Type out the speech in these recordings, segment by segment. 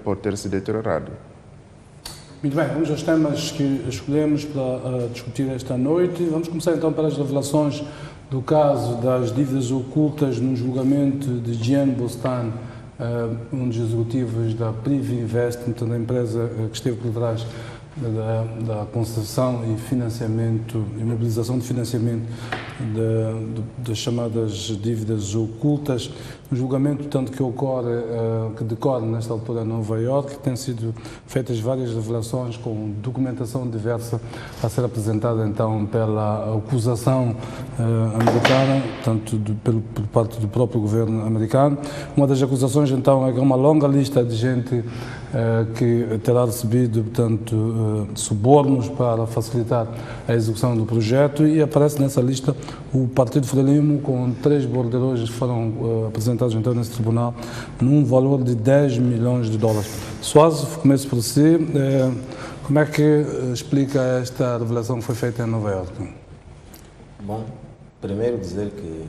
pode ter se deteriorado. Muito bem, vamos aos temas que escolhemos para discutir esta noite. Vamos começar então pelas revelações do caso das dívidas ocultas no julgamento de Gian Bostan, um dos executivos da Privi Invest, a empresa que esteve por trás da concessão e financiamento e mobilização de financiamento das chamadas dívidas ocultas, um julgamento tanto que decorre nesta altura em Nova Iorque, tem sido feitas várias revelações com documentação diversa a ser apresentada então pela acusação americana, tanto por parte do próprio governo americano. Uma das acusações então é que uma longa lista de gente que terá recebido, portanto, subornos para facilitar a execução do projeto, e aparece nessa lista o Partido Frelimo com 3 borderouxos que foram apresentados então nesse tribunal num valor de 10 milhões de dólares. Suazo, começo por si, como é que explica esta revelação que foi feita em Nova Iorque? Bom, primeiro dizer que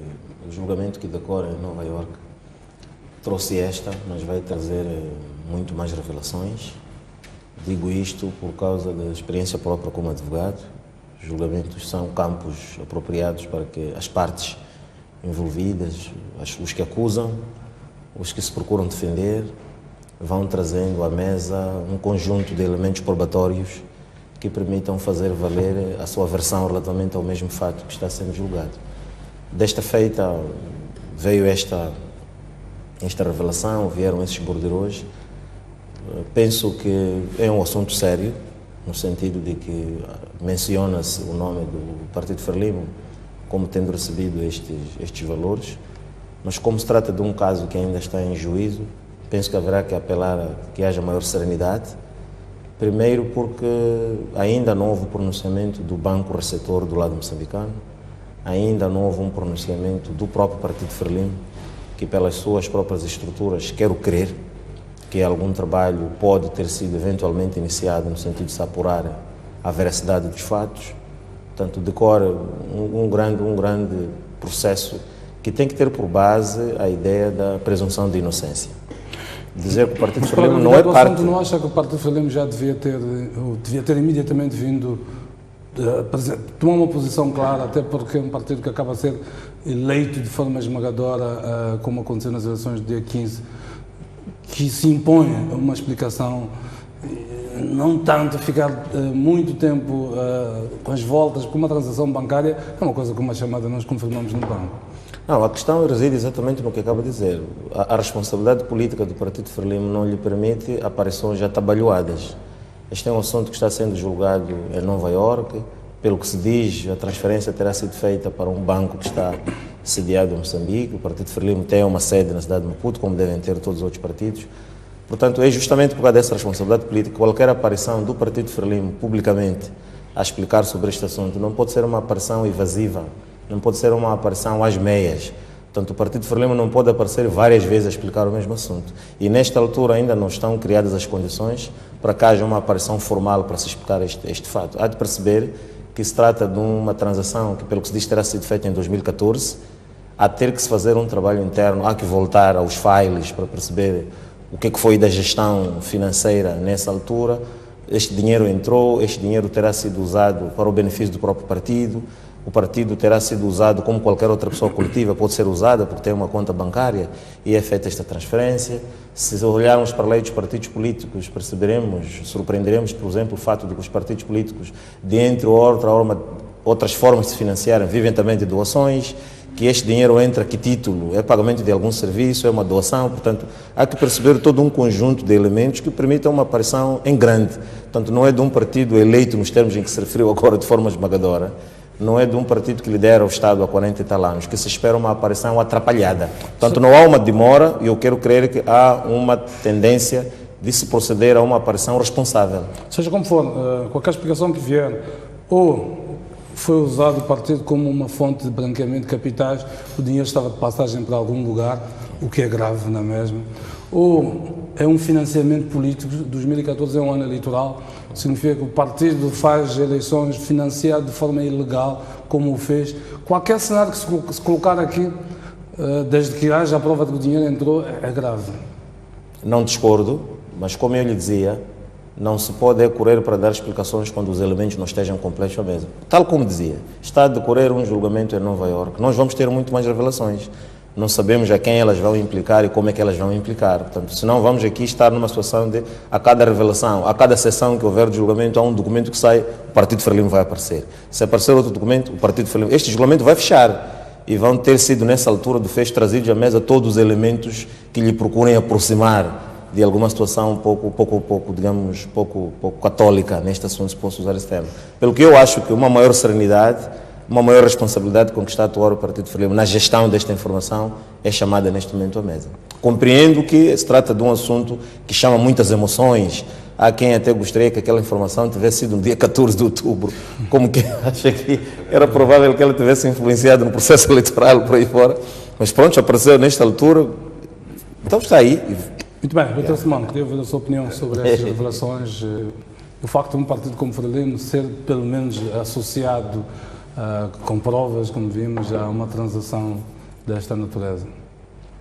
o julgamento que decorre em Nova Iorque trouxe mas vai trazer muito mais revelações. Digo isto por causa da experiência própria como advogado. Os julgamentos são campos apropriados para que as partes envolvidas, os que acusam, os que se procuram defender, vão trazendo à mesa um conjunto de elementos probatórios que permitam fazer valer a sua versão relativamente ao mesmo fato que está sendo julgado. Desta feita veio esta revelação, vieram esses borderões. Penso que é um assunto sério, no sentido de que menciona-se o nome do Partido Frelimo como tendo recebido estes valores, mas como se trata de um caso que ainda está em juízo, penso que haverá que apelar a que haja maior serenidade. Primeiro porque ainda não houve pronunciamento do banco receptor do lado moçambicano, ainda não houve um pronunciamento do próprio Partido Frelimo, que pelas suas próprias estruturas, quero crer, que algum trabalho pode ter sido eventualmente iniciado no sentido de se apurar a veracidade dos fatos. Portanto, decorre um grande processo que tem que ter por base a ideia da presunção de inocência. Dizer que o Partido Frelimo não é parte... Não acha que o Partido Frelimo já devia ter imediatamente vindo tomar uma posição clara, até porque é um partido que acaba de ser eleito de forma esmagadora, como aconteceu nas eleições do dia 15, que se impõe uma explicação, não tanto ficar muito tempo com as voltas, porque uma transação bancária é uma coisa como a chamada nós confirmamos no banco. Não, a questão reside exatamente no que acaba de dizer. A responsabilidade política do Partido Frelimo não lhe permite aparições atabalhoadas. Este é um assunto que está sendo julgado em Nova Iorque. Pelo que se diz, a transferência terá sido feita para um banco que está sediado em Moçambique. O Partido Frelimo tem uma sede na cidade de Maputo, como devem ter todos os outros partidos. Portanto, é justamente por causa dessa responsabilidade política que qualquer aparição do Partido Frelimo publicamente a explicar sobre este assunto não pode ser uma aparição evasiva, não pode ser uma aparição às meias. Portanto, o Partido Frelimo não pode aparecer várias vezes a explicar o mesmo assunto. E nesta altura ainda não estão criadas as condições para que haja uma aparição formal para se explicar este fato. Há de perceber que se trata de uma transação que, pelo que se diz, terá sido feita em 2014, há de ter que se fazer um trabalho interno, há que voltar aos files para perceber o que foi da gestão financeira nessa altura. Este dinheiro entrou, este dinheiro terá sido usado para o benefício do próprio partido, o partido terá sido usado como qualquer outra pessoa coletiva pode ser usada porque tem uma conta bancária e é feita esta transferência. Se olharmos para a lei dos partidos políticos, surpreenderemos, por exemplo, o fato de que os partidos políticos, de entre outras formas de se financiarem, vivem também de doações, que este dinheiro entra a que título? É pagamento de algum serviço, é uma doação, portanto, há que perceber todo um conjunto de elementos que permitam uma aparição em grande. Portanto, não é de um partido eleito nos termos em que se referiu agora de forma esmagadora, não é de um partido que lidera o Estado há 40 e tal anos, que se espera uma aparição atrapalhada. Portanto, não há uma demora e eu quero crer que há uma tendência de se proceder a uma aparição responsável. Seja como for, qualquer explicação que vier, ou foi usado o partido como uma fonte de branqueamento de capitais, o dinheiro estava de passagem para algum lugar, o que é grave, não é mesmo? Ou é um financiamento político, 2014 é um ano eleitoral, significa que o partido faz eleições financiado de forma ilegal, como o fez. Qualquer cenário que se colocar aqui, desde que haja a prova de que o dinheiro entrou, é grave. Não discordo, mas como eu lhe dizia, não se pode correr para dar explicações quando os elementos não estejam completos à mesa. Tal como dizia, está a decorrer um julgamento em Nova Iorque. Nós vamos ter muito mais revelações. Não sabemos a quem elas vão implicar e como é que elas vão implicar. Portanto, senão vamos aqui estar numa situação de, a cada revelação, a cada sessão que houver de julgamento, há um documento que sai, o Partido Frelimo vai aparecer. Se aparecer outro documento, o Partido Frelimo... Este julgamento vai fechar e vão ter sido, nessa altura do fecho, trazidos à mesa todos os elementos que lhe procurem aproximar de alguma situação um pouco católica neste assunto, se posso usar esse termo. Pelo que eu acho que uma maior serenidade, uma maior responsabilidade com que está a atuar o Partido Frelimo na gestão desta informação é chamada neste momento à mesa. Compreendo que se trata de um assunto que chama muitas emoções. Há quem até gostaria que aquela informação tivesse sido no dia 14 de outubro, como que acha que era provável que ela tivesse influenciado no processo eleitoral por aí fora. Mas pronto, apareceu nesta altura, então está aí. Muito bem, Dr. Simão, queria ouvir a sua opinião sobre estas revelações, o facto de um partido como Frelimo ser pelo menos associado com provas, como vimos, a uma transação desta natureza.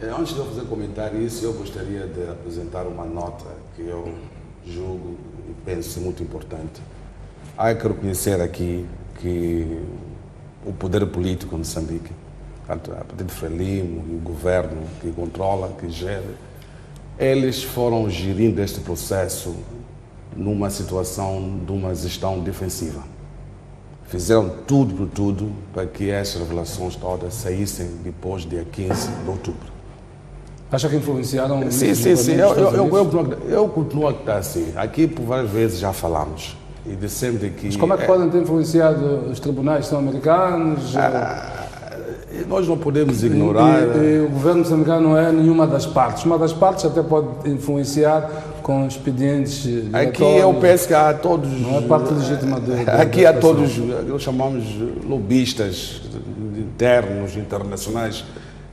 Antes de eu fazer comentário isso, eu gostaria de apresentar uma nota que eu julgo e penso ser muito importante. Há que reconhecer aqui que o poder político de Moçambique, tanto a partir de Frelimo e o governo que controla, que gera, eles foram gerindo este processo numa situação de uma gestão defensiva. Fizeram tudo por tudo para que estas revelações todas saíssem depois do dia 15 de outubro. Acha que influenciaram? Sim. Eu continuo a estar assim. Aqui por várias vezes já falamos. E dissemos que... Mas como é que podem ter influenciado os tribunais sul-americanos? Nós não podemos ignorar... O governo moçambicano não é nenhuma das partes. Uma das partes até pode influenciar com expedientes aqui eu penso que há todos... Não é parte legítima aqui há todos, nós chamamos lobistas internos, internacionais.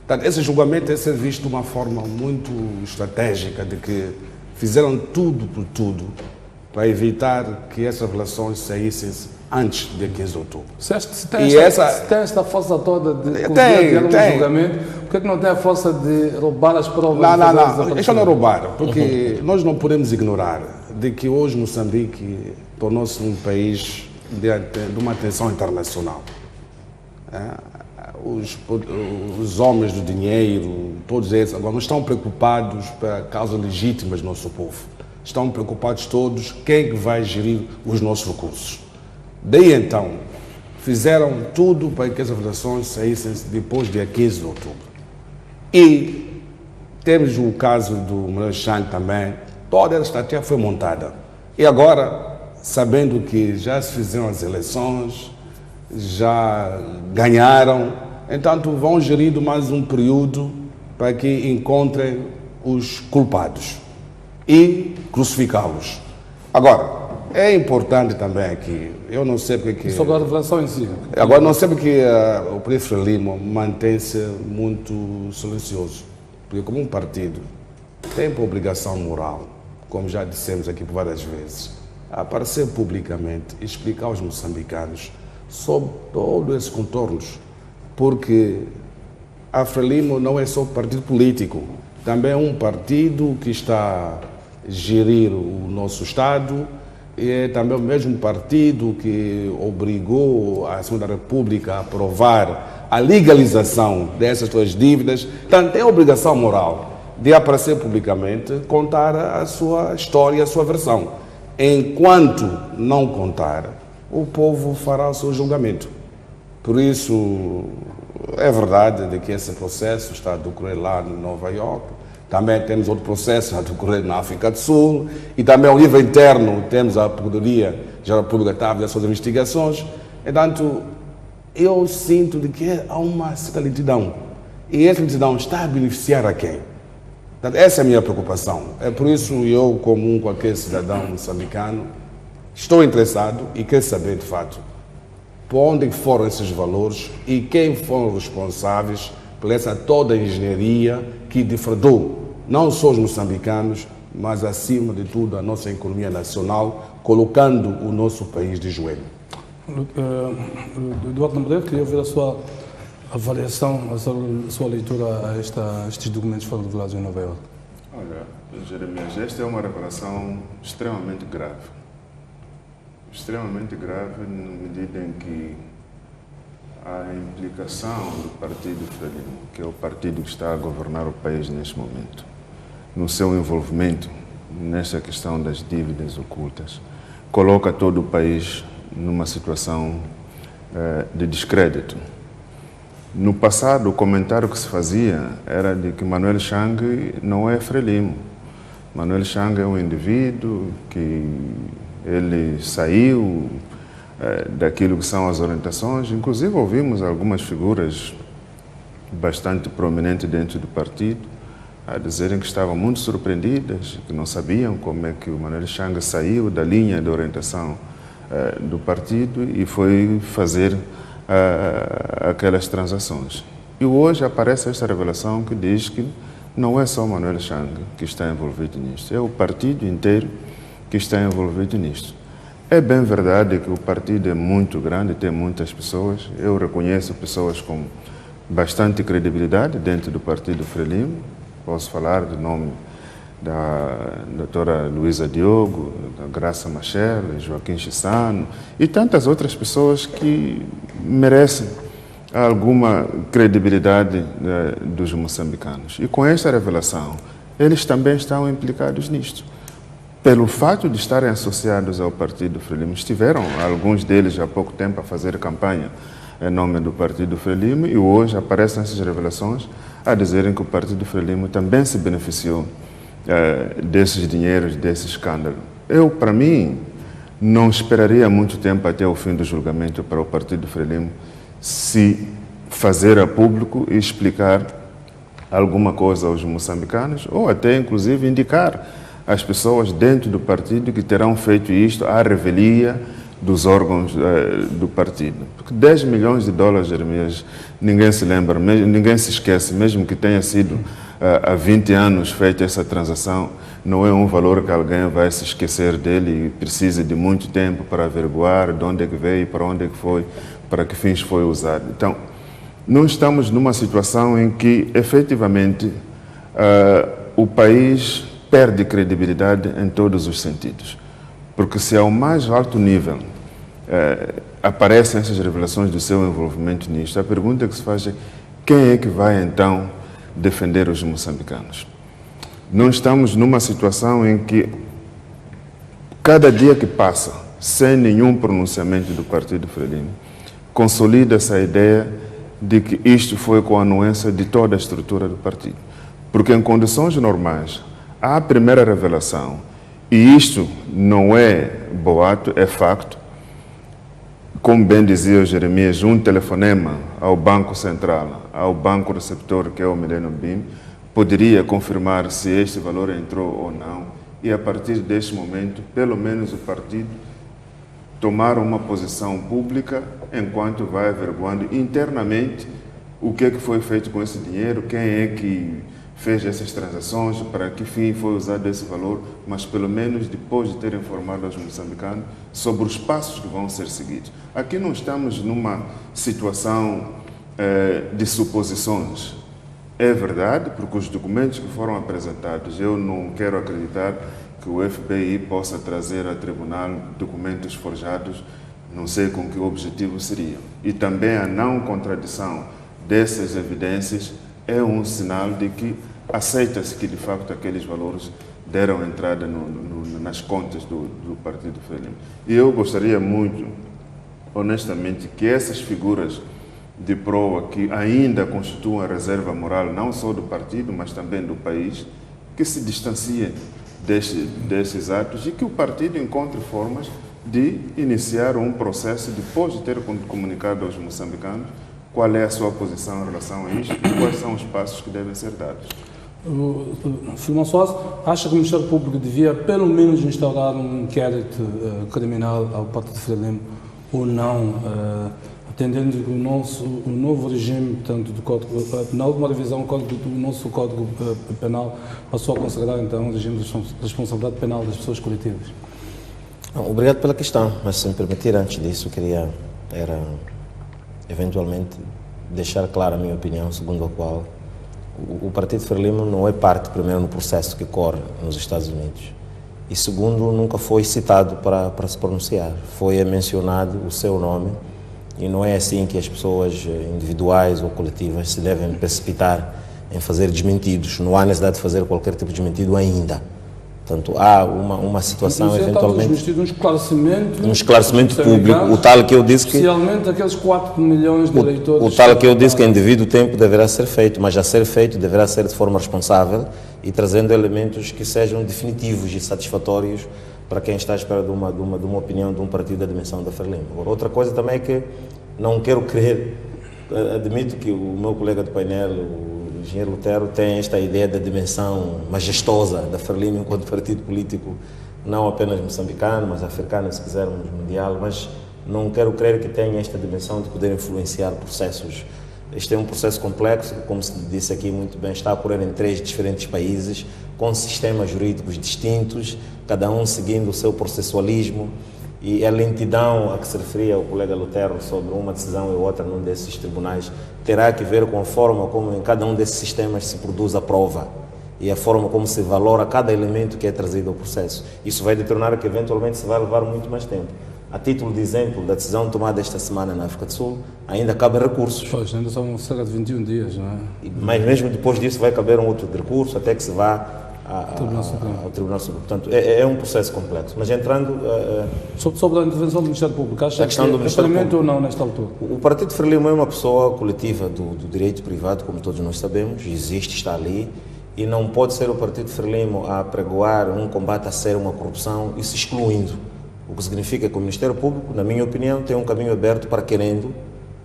Portanto, esse julgamento é ser visto de uma forma muito estratégica, de que fizeram tudo por tudo para evitar que essas revelações saíssem antes do dia 15 de outubro. Se tem esta força toda de conseguir um julgamento, por que não tem a força de roubar as provas? Não, deixa eu roubar, porque nós não podemos ignorar de que hoje Moçambique tornou-se um país de uma atenção internacional. Os homens do dinheiro, todos eles, agora não estão preocupados para causas legítimas do nosso povo. Estão preocupados todos quem vai gerir os nossos recursos. Daí então, fizeram tudo para que as revelações saíssem depois do dia 15 de outubro. E temos o caso do Manuel Chang também, toda essa estratégia foi montada. E agora, sabendo que já se fizeram as eleições, já ganharam, então vão gerir mais um período para que encontrem os culpados e crucificá-los. Agora, é importante também aqui, eu não sei porque... Sobre a revelação em si. Agora, não sei porque o Partido Frelimo mantém-se muito silencioso, porque como um partido tem por obrigação moral, como já dissemos aqui por várias vezes, aparecer publicamente e explicar aos moçambicanos sobre todos esses contornos, porque a Frelimo não é só partido político, também é um partido que está a gerir o nosso Estado, e é também o mesmo partido que obrigou a Assembleia da República a aprovar a legalização dessas suas dívidas. Portanto, tem a obrigação moral de aparecer publicamente, contar a sua história, a sua versão. Enquanto não contar, o povo fará o seu julgamento. Por isso, é verdade de que esse processo está a decorrer lá em Nova Iorque. Também temos outro processo a decorrer na África do Sul e também ao nível interno temos a Procuradoria Geral da República a fazer as suas investigações. Portanto, eu sinto de que há uma certa lentidão e essa lentidão está a beneficiar a quem? Portanto, essa é a minha preocupação. É por isso eu, como qualquer cidadão moçambicano, estou interessado e quero saber de fato por onde foram esses valores e quem foram responsáveis por essa toda a engenharia que defraudou não só os moçambicanos, mas acima de tudo a nossa economia nacional, colocando o nosso país de joelho. Eduardo Namorero, queria ouvir a sua avaliação, a sua leitura a estes documentos que foram revelados em Nova Iorque. Olha, Jeremias, esta é uma revelação extremamente grave. Extremamente grave na medida em que a implicação do Partido Frelimo, que é o partido que está a governar o país neste momento, no seu envolvimento nesta questão das dívidas ocultas, coloca todo o país numa situação de descrédito. No passado, o comentário que se fazia era de que Manuel Chang não é Frelimo. Manuel Chang é um indivíduo que ele saiu daquilo que são as orientações. Inclusive, ouvimos algumas figuras bastante prominentes dentro do partido a dizerem que estavam muito surpreendidas, que não sabiam como é que o Manuel Chang saiu da linha de orientação do partido e foi fazer aquelas transações. E hoje aparece esta revelação que diz que não é só Manuel Chang que está envolvido nisto, é o partido inteiro que está envolvido nisto. É bem verdade que o partido é muito grande, tem muitas pessoas. Eu reconheço pessoas com bastante credibilidade dentro do partido Frelimo. Posso falar do nome da doutora Luísa Diogo, da Graça Machel, Joaquim Chissano e tantas outras pessoas que merecem alguma credibilidade dos moçambicanos. E com esta revelação, eles também estão implicados nisto. Pelo fato de estarem associados ao Partido Frelimo, estiveram alguns deles há pouco tempo a fazer campanha em nome do Partido Frelimo e hoje aparecem essas revelações a dizerem que o Partido Frelimo também se beneficiou desses dinheiros, desse escândalo. Eu, para mim, não esperaria muito tempo até o fim do julgamento para o Partido Frelimo se fazer a público e explicar alguma coisa aos moçambicanos ou até, inclusive, indicar as pessoas dentro do partido que terão feito isto à revelia dos órgãos do partido. Porque 10 milhões de dólares, Jeremias, ninguém se lembra, ninguém se esquece, mesmo que tenha sido há 20 anos feita essa transação, não é um valor que alguém vai se esquecer dele e precisa de muito tempo para averiguar de onde é que veio, para onde é que foi, para que fins foi usado. Então, não estamos numa situação em que, efetivamente, o país perde credibilidade em todos os sentidos. Porque se ao mais alto nível aparecem essas revelações do seu envolvimento nisto, a pergunta que se faz é quem é que vai então defender os moçambicanos? Não estamos numa situação em que cada dia que passa, sem nenhum pronunciamento do Partido Frelimo, consolida essa ideia de que isto foi com a anuência de toda a estrutura do partido. Porque em condições normais, a primeira revelação, e isto não é boato, é facto, como bem dizia o Jeremias, um telefonema ao Banco Central, ao Banco Receptor, que é o Millennium BIM, poderia confirmar se este valor entrou ou não, e a partir deste momento, pelo menos o partido tomar uma posição pública enquanto vai averiguando internamente o que é que foi feito com esse dinheiro, quem é que fez essas transações, para que fim foi usado esse valor, mas pelo menos depois de ter informado aos moçambicanos sobre os passos que vão ser seguidos. Aqui não estamos numa situação de suposições. É verdade, porque os documentos que foram apresentados, eu não quero acreditar que o FBI possa trazer a tribunal documentos forjados, não sei com que objetivo seria. E também a não contradição dessas evidências é um sinal de que aceita-se que, de facto, aqueles valores deram entrada nas contas do Partido Frelimo. E eu gostaria muito, honestamente, que essas figuras de proa que ainda constituem a reserva moral, não só do partido, mas também do país, que se distanciem desses atos e que o partido encontre formas de iniciar um processo depois de ter comunicado aos moçambicanos qual é a sua posição em relação a isto e quais são os passos que devem ser dados. O Filimão Soares acha que o Ministério Público devia pelo menos instaurar um inquérito criminal ao Partido Frelimo ou não, atendendo que o novo regime, portanto, do Código, na última revisão do nosso Código Penal, passou a consagrar então o regime de responsabilidade penal das pessoas coletivas? Obrigado pela questão, mas se me permitir, antes disso, queria eventualmente deixar clara a minha opinião, segundo a qual o Partido Frelimo não é parte, primeiro, no processo que corre nos Estados Unidos. E segundo, nunca foi citado para se pronunciar. Foi mencionado o seu nome e não é assim que as pessoas individuais ou coletivas se devem precipitar em fazer desmentidos. Não há necessidade de fazer qualquer tipo de desmentido ainda. Portanto, há uma situação eventualmente... Um esclarecimento público, o tal que eu disse que... Especialmente aqueles 4 milhões de eleitores... O tal que eu disse que em devido tempo deverá ser feito, mas a ser feito deverá ser de forma responsável e trazendo elementos que sejam definitivos e satisfatórios para quem está à espera de uma opinião de um partido da dimensão da Frelimo. Outra coisa também é que não quero crer, admito que o meu colega de painel, o engenheiro Lutero, tem esta ideia da dimensão majestosa da Frelimo enquanto partido político, não apenas moçambicano, mas africano, se quisermos, mundial, mas não quero crer que tenha esta dimensão de poder influenciar processos. Este é um processo complexo, como se disse aqui muito bem, está a ocorrer em 3 diferentes países, com sistemas jurídicos distintos, cada um seguindo o seu processualismo, e a lentidão a que se referia o colega Lutero sobre uma decisão e outra num desses tribunais terá que ver com a forma como em cada um desses sistemas se produz a prova e a forma como se valora cada elemento que é trazido ao processo. Isso vai determinar que eventualmente se vai levar muito mais tempo. A título de exemplo da decisão tomada esta semana na África do Sul, ainda cabem recursos. Pois, ainda são cerca de 21 dias, não é? Mas mesmo depois disso vai caber um outro recurso até que se vá ao Tribunal Supremo. Portanto, é um processo complexo. Mas entrando... Sobre a intervenção do Ministério Público, acha que é experimento ou não nesta altura? O Partido Frelimo é uma pessoa coletiva do direito privado, como todos nós sabemos, existe, está ali, e não pode ser o Partido Frelimo a apregoar um combate a sério, uma corrupção, e se excluindo. O que significa que o Ministério Público, na minha opinião, tem um caminho aberto para querendo,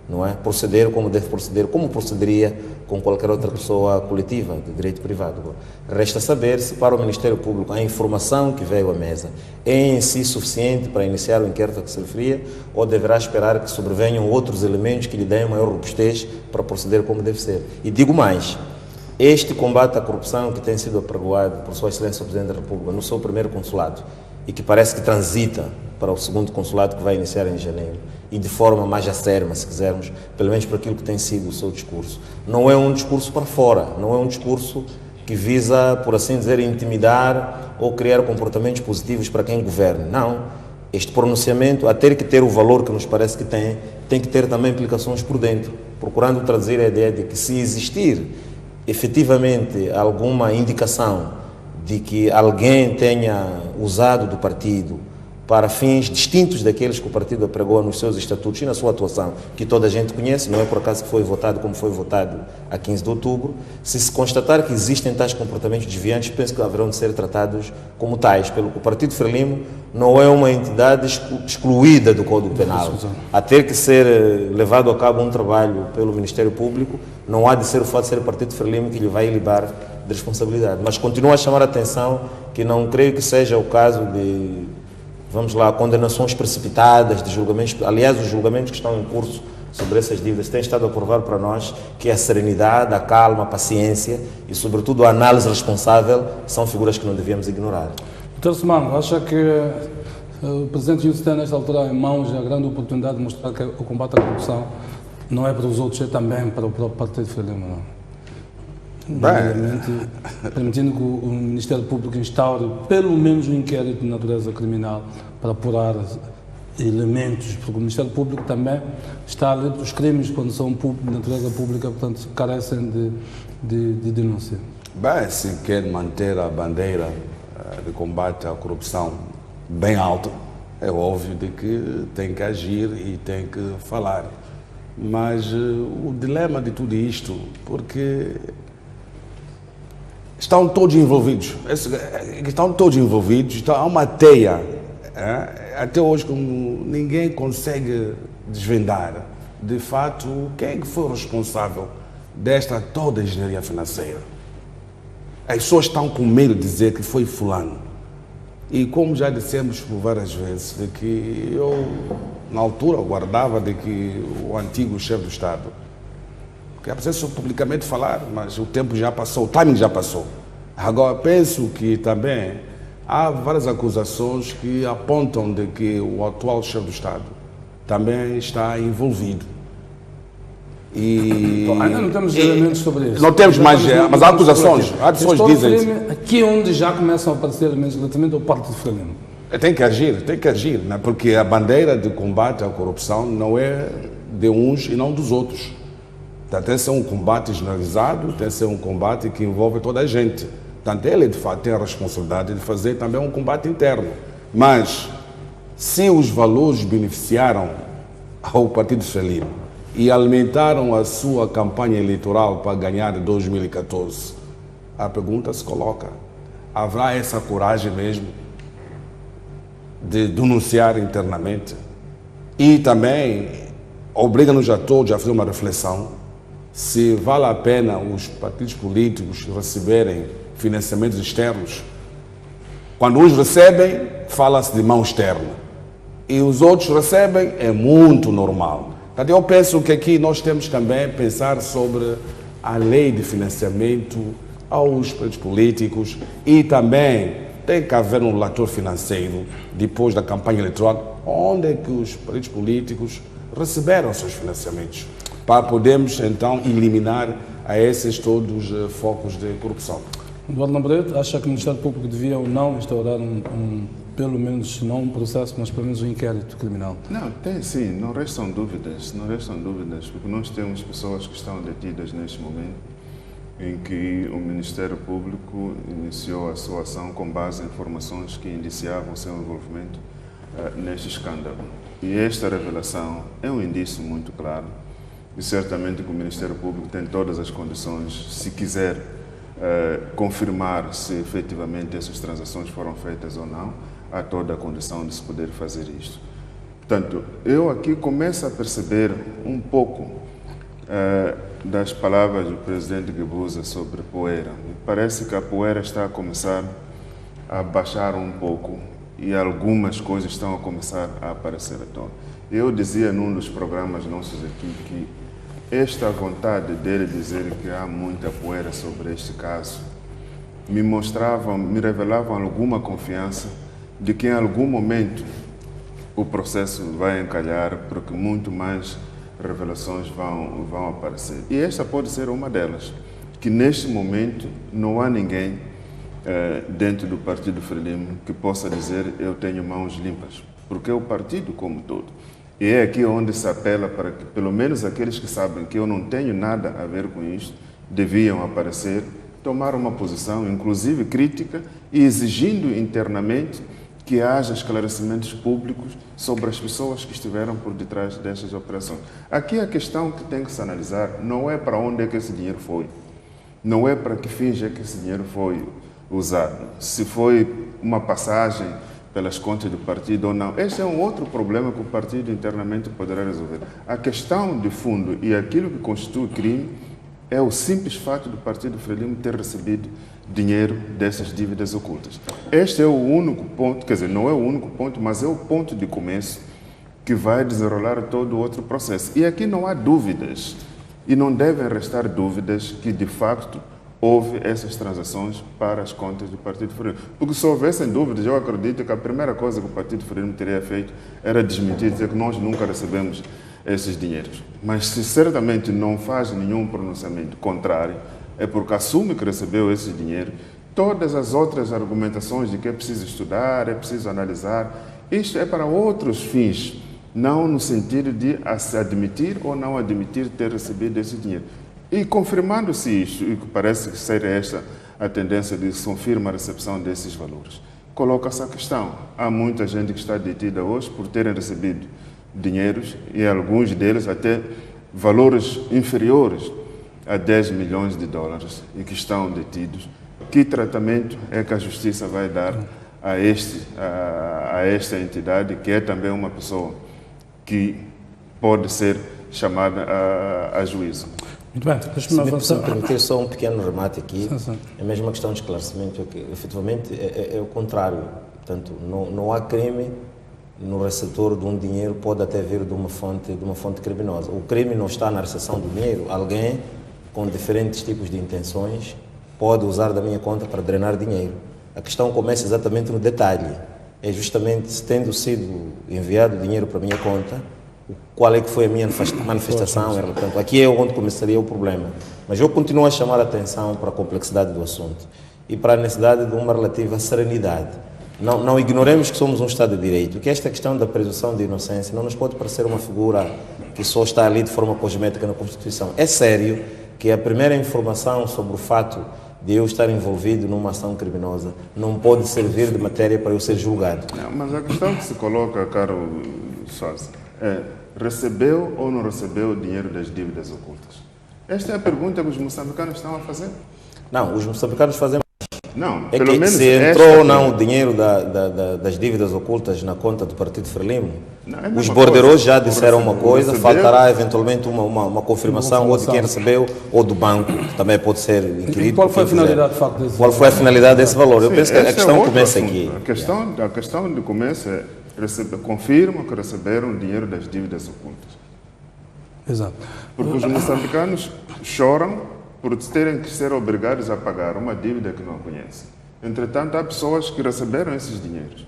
não é, proceder como deve proceder, como procederia com qualquer outra pessoa coletiva de direito privado. Resta saber se para o Ministério Público a informação que veio à mesa é em si suficiente para iniciar o inquérito a que se referia ou deverá esperar que sobrevenham outros elementos que lhe deem maior robustez para proceder como deve ser. E digo mais, este combate à corrupção que tem sido apregoado por Sua Excelência o Presidente da República no seu primeiro consulado e que parece que transita para o segundo consulado que vai iniciar em janeiro, e de forma mais acérrima, se quisermos, pelo menos para aquilo que tem sido o seu discurso. Não é um discurso para fora, não é um discurso que visa, por assim dizer, intimidar ou criar comportamentos positivos para quem governa. Não. Este pronunciamento, a ter que ter o valor que nos parece que tem que ter também implicações por dentro, procurando trazer a ideia de que se existir efetivamente alguma indicação de que alguém tenha usado do partido para fins distintos daqueles que o partido apregou nos seus estatutos e na sua atuação, que toda a gente conhece, não é por acaso que foi votado como foi votado a 15 de outubro, se constatar que existem tais comportamentos desviantes, penso que haverão de ser tratados como tais, pelo que o Partido Frelimo não é uma entidade excluída do Código Penal. A ter que ser levado a cabo um trabalho pelo Ministério Público, não há de ser o fato de ser o Partido Frelimo que lhe vai libar de responsabilidade. Mas continuo a chamar a atenção que não creio que seja o caso de, vamos lá, condenações precipitadas, de julgamentos. Aliás, os julgamentos que estão em curso sobre essas dívidas têm estado a provar para nós que a serenidade, a calma, a paciência e, sobretudo, a análise responsável são figuras que não devíamos ignorar. Doutor Semano, acha que o Presidente Youssef tem, nesta altura, em mãos a grande oportunidade de mostrar que o combate à corrupção não é para os outros, é também para o próprio Partido Frelimo, não? Permitindo que o Ministério Público instaure pelo menos um inquérito de natureza criminal para apurar elementos, porque o Ministério Público também está ali, os crimes quando são de natureza pública, portanto, carecem de denúncia. Bem, se quer manter a bandeira de combate à corrupção bem alta, é óbvio de que tem que agir e tem que falar. Mas o dilema de tudo isto, porque estão todos envolvidos, há uma teia, até hoje como ninguém consegue desvendar, de fato, quem é que foi o responsável desta toda a engenharia financeira. As pessoas estão com medo de dizer que foi fulano. E como já dissemos por várias vezes, de que eu, na altura, guardava de que o antigo chefe do Estado, que é preciso publicamente falar, mas o tempo já passou, o timing já passou. Agora, penso que também há várias acusações que apontam de que o atual chefe do Estado também está envolvido. Ainda não temos elementos sobre isso. Não temos Já mais, estamos mas há acusações. Há pessoas que dizem. Aqui é onde já começam a aparecer elementos relativamente ao Partido Frelimo. Tem que agir, né? Porque a bandeira de combate à corrupção não é de uns e não dos outros. Tem que ser um combate generalizado, tem que ser um combate que envolve toda a gente. Portanto, ele, de fato, tem a responsabilidade de fazer também um combate interno. Mas, se os valores beneficiaram ao Partido Frelimo e alimentaram a sua campanha eleitoral para ganhar em 2014, a pergunta se coloca: haverá essa coragem mesmo de denunciar internamente? E também obriga-nos a todos a fazer uma reflexão se vale a pena os partidos políticos receberem financiamentos externos. Quando uns recebem, fala-se de mão externa, e os outros recebem, é muito normal. Então, eu penso que aqui nós temos também pensar sobre a lei de financiamento aos partidos políticos, e também tem que haver um relator financeiro depois da campanha eleitoral, onde é que os partidos políticos receberam seus financiamentos, para podermos então eliminar a esses todos focos de corrupção. Eduardo Lambrete, acha que o Ministério Público devia ou não instaurar pelo menos, não um processo, mas pelo menos um inquérito criminal? Não, tem sim, não restam dúvidas, porque nós temos pessoas que estão detidas neste momento, em que o Ministério Público iniciou a sua ação com base em informações que indiciavam seu envolvimento neste escândalo. E esta revelação é um indício muito claro, e certamente que o Ministério Público tem todas as condições, se quiser confirmar se efetivamente essas transações foram feitas ou não, há toda a condição de se poder fazer isto. Portanto, eu aqui começo a perceber um pouco das palavras do presidente Guebuza sobre poeira. Me parece que a poeira está a começar a baixar um pouco e algumas coisas estão a começar a aparecer à tona. Eu dizia num dos programas nossos aqui que esta vontade dele dizer que há muita poeira sobre este caso me revelavam alguma confiança de que em algum momento o processo vai encalhar, porque muito mais revelações vão aparecer. E esta pode ser uma delas, que neste momento não há ninguém dentro do Partido Frelimo que possa dizer eu tenho mãos limpas, porque é o partido como todo. E é aqui onde se apela para que pelo menos aqueles que sabem que eu não tenho nada a ver com isto, deviam aparecer, tomar uma posição, inclusive crítica, e exigindo internamente que haja esclarecimentos públicos sobre as pessoas que estiveram por detrás destas operações. Aqui a questão que tem que se analisar não é para onde é que esse dinheiro foi, não é para que fins é que esse dinheiro foi usado, se foi uma passagem pelas contas do partido ou não. Este é um outro problema que o partido internamente poderá resolver. A questão de fundo e aquilo que constitui crime é o simples fato do Partido Frelimo ter recebido dinheiro dessas dívidas ocultas. Este é o único ponto, quer dizer, não é o único ponto, mas é o ponto de começo que vai desenrolar todo o outro processo. E aqui não há dúvidas, e não devem restar dúvidas que, de facto, houve essas transações para as contas do Partido Frelimo. Porque se houvessem dúvidas, eu acredito que a primeira coisa que o Partido Frelimo teria feito era desmentir, dizer que nós nunca recebemos esses dinheiros. Mas se certamente não faz nenhum pronunciamento contrário, é porque assume que recebeu esse dinheiro. Todas as outras argumentações de que é preciso estudar, é preciso analisar, isto é para outros fins, não no sentido de admitir ou não admitir ter recebido esse dinheiro. E confirmando-se isto, e que parece ser esta a tendência de se confirmar a recepção desses valores, coloca-se a questão. Há muita gente que está detida hoje por terem recebido dinheiros, e alguns deles até valores inferiores a 10 milhões de dólares, e que estão detidos. Que tratamento é que a Justiça vai dar a esta entidade, que é também uma pessoa que pode ser chamada a juízo? Muito bem, deixa-me avançar. Se me permitir só um pequeno remate aqui, é mesmo uma questão de esclarecimento, que efetivamente é o contrário. Portanto, não há crime no receptor de um dinheiro, pode até vir de uma fonte criminosa. O crime não está na recepção do dinheiro. Alguém com diferentes tipos de intenções pode usar da minha conta para drenar dinheiro. A questão começa exatamente no detalhe. É justamente se tendo sido enviado dinheiro para a minha conta, qual é que foi a minha manifestação. Portanto, aqui é onde começaria o problema. Mas eu continuo a chamar a atenção para a complexidade do assunto e para a necessidade de uma relativa serenidade. Não ignoremos que somos um Estado de Direito, que esta questão da presunção de inocência não nos pode parecer uma figura que só está ali de forma cosmética na Constituição. É sério que a primeira informação sobre o fato de eu estar envolvido numa ação criminosa não pode servir de matéria para eu ser julgado. Não, mas a questão que se coloca, caro Sousa, é: recebeu ou não recebeu o dinheiro das dívidas ocultas? Esta é a pergunta que os moçambicanos estão a fazer. Não, os moçambicanos fazem. Não, É pelo que menos se entrou ou não o dinheiro das dívidas ocultas na conta do Partido Frelimo, Não, é a mesma os borderos coisa. já disseram uma coisa, Receber- faltará eventualmente uma confirmação ou de quem recebeu ou do banco, que também pode ser inquirido. E qual por foi a quem quiser. finalidade, de facto, desse Qual foi a finalidade desse valor? Eu Sim, penso que a esse é questão outro começa assunto. aqui. A questão de começo é: confirmam que receberam o dinheiro das dívidas ocultas. Exato. Porque os moçambicanos choram por terem que ser obrigados a pagar uma dívida que não conhecem. Entretanto, há pessoas que receberam esses dinheiros.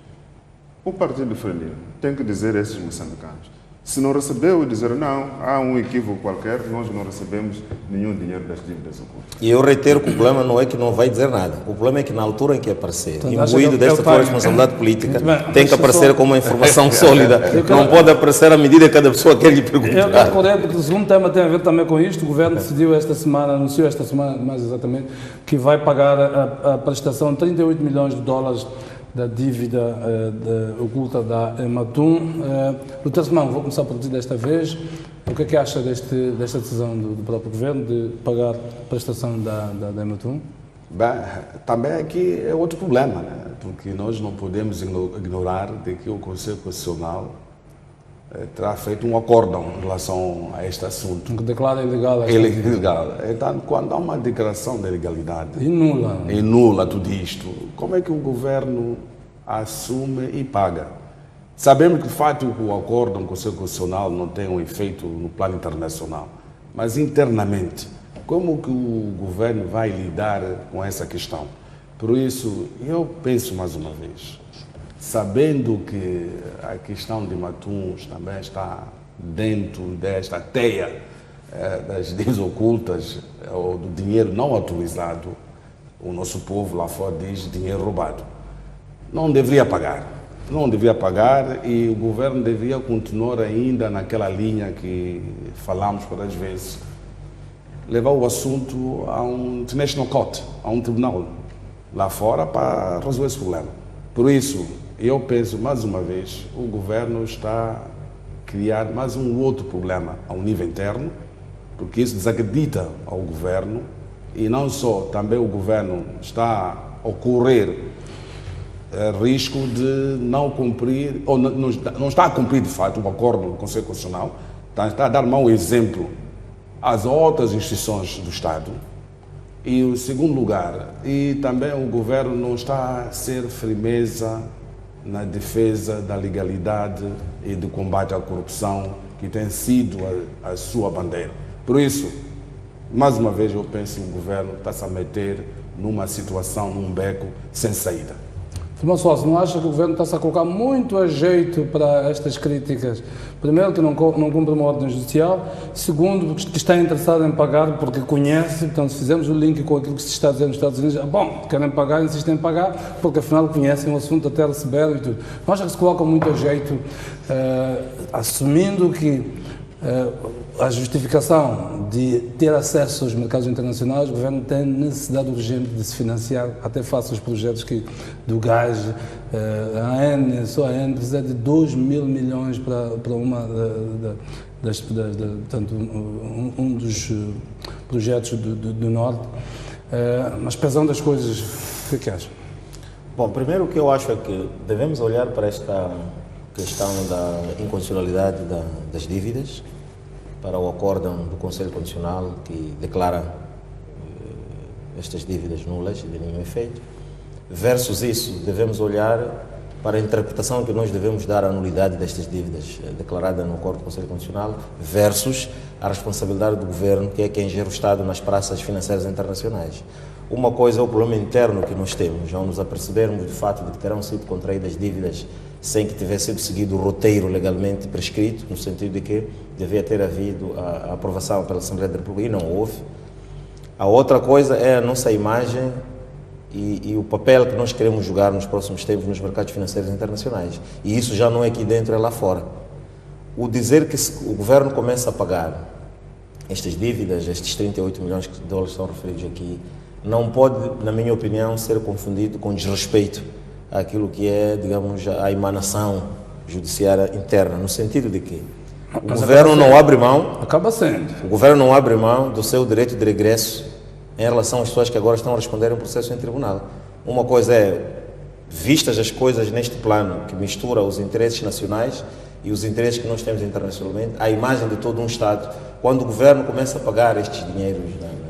O Partido Frelimo tem que dizer a esses moçambicanos: se não recebeu, dizer não, há um equívoco qualquer, nós não recebemos nenhum dinheiro das dívidas ocultas. E eu reitero que o problema não é que não vai dizer nada. O problema é que na altura em que aparecer, Portanto, acha imbuído que é o desta tua timing. responsabilidade política, Muito bem, tem que deixa aparecer só- com uma informação sólida. Não pode aparecer à medida que cada pessoa quer lhe Eu perguntar. recordei, porque o segundo tema tem a ver também com isto. O Governo decidiu esta semana, anunciou esta semana, mais exatamente, que vai pagar a prestação de 38 milhões de dólares da dívida oculta da Ematum. Doutor Simão, vou começar por ti desta vez. O que é que acha desta decisão do próprio Governo de pagar a prestação da Ematum? Bem, também aqui é outro problema, né? Porque nós não podemos ignorar de que o Conselho Constitucional terá feito um acórdão em relação a este assunto. Que declara ilegal esta Ele é ilegal. Então, quando há uma declaração de ilegalidade e nula. e nula tudo isto, como é que o governo assume e paga? Sabemos que, de fato, o acórdão constitucional não tem um efeito no plano internacional, mas internamente, como que o governo vai lidar com essa questão? Por isso, eu penso mais uma vez, sabendo que a questão de Matuns também está dentro desta teia das dívidas ocultas ou do dinheiro não autorizado, o nosso povo lá fora diz dinheiro roubado. Não deveria pagar. Não deveria pagar e o governo deveria continuar ainda naquela linha que falamos várias vezes, levar o assunto a um International Court, a um tribunal lá fora para resolver esse problema. Por isso, eu penso, mais uma vez, o governo está a criar mais um outro problema ao nível interno, porque isso desacredita ao governo e não só, também o governo está a ocorrer risco de não cumprir, ou não está a cumprir de fato o acordo do Conselho Constitucional, está a dar mau exemplo às outras instituições do Estado. E o segundo lugar, e também o governo não está a ser firmeza na defesa da legalidade e do combate à corrupção, que tem sido a sua bandeira. Por isso, mais uma vez, eu penso que o governo está-se a meter numa situação, num beco sem saída. Simão Sousa, não acha que o Governo está-se a colocar muito a jeito para estas críticas? Primeiro, que não cumpre uma ordem judicial. Segundo, que está interessado em pagar porque conhece. Então, se fizermos o link com aquilo que se está dizendo nos Estados Unidos, bom, querem pagar, insistem em pagar, porque afinal conhecem o assunto, até receberam e tudo. Não acha que se colocam muito a jeito, assumindo que a justificação de ter acesso aos mercados internacionais, o Governo tem necessidade urgente de se financiar, até face aos projetos do gás, só a AN precisa de 2 mil milhões para uma portanto, um dos projetos do Norte. Mas pesando das coisas, o que acha? Bom, primeiro o que eu acho é que devemos olhar para esta questão da inconstitucionalidade das dívidas, para o acórdão do Conselho Constitucional que declara estas dívidas nulas e de nenhum efeito. Versus isso, devemos olhar para a interpretação que nós devemos dar à nulidade destas dívidas declarada no acordo do Conselho Constitucional, versus a responsabilidade do Governo, que é quem gera o Estado nas praças financeiras internacionais. Uma coisa é o problema interno que nós temos, ao nos apercebermos de fato de que terão sido contraídas dívidas sem que tivesse sido seguido o roteiro legalmente prescrito, no sentido de que devia ter havido a aprovação pela Assembleia da República e não houve. A outra coisa é a nossa imagem e o papel que nós queremos jogar nos próximos tempos nos mercados financeiros internacionais. E isso já não é aqui dentro, é lá fora. O dizer que o governo começa a pagar estas dívidas, estes 38 milhões de dólares que são referidos aqui, não pode, na minha opinião, ser confundido com desrespeito àquilo que é, digamos, a emanação judiciária interna, no sentido de que o governo não abre mão. Acaba sendo. O governo não abre mão do seu direito de regresso em relação às pessoas que agora estão a responder a um processo em tribunal. Uma coisa é, vistas as coisas neste plano, que mistura os interesses nacionais e os interesses que nós temos internacionalmente, a imagem de todo um Estado. Quando o governo começa a pagar estes dinheiros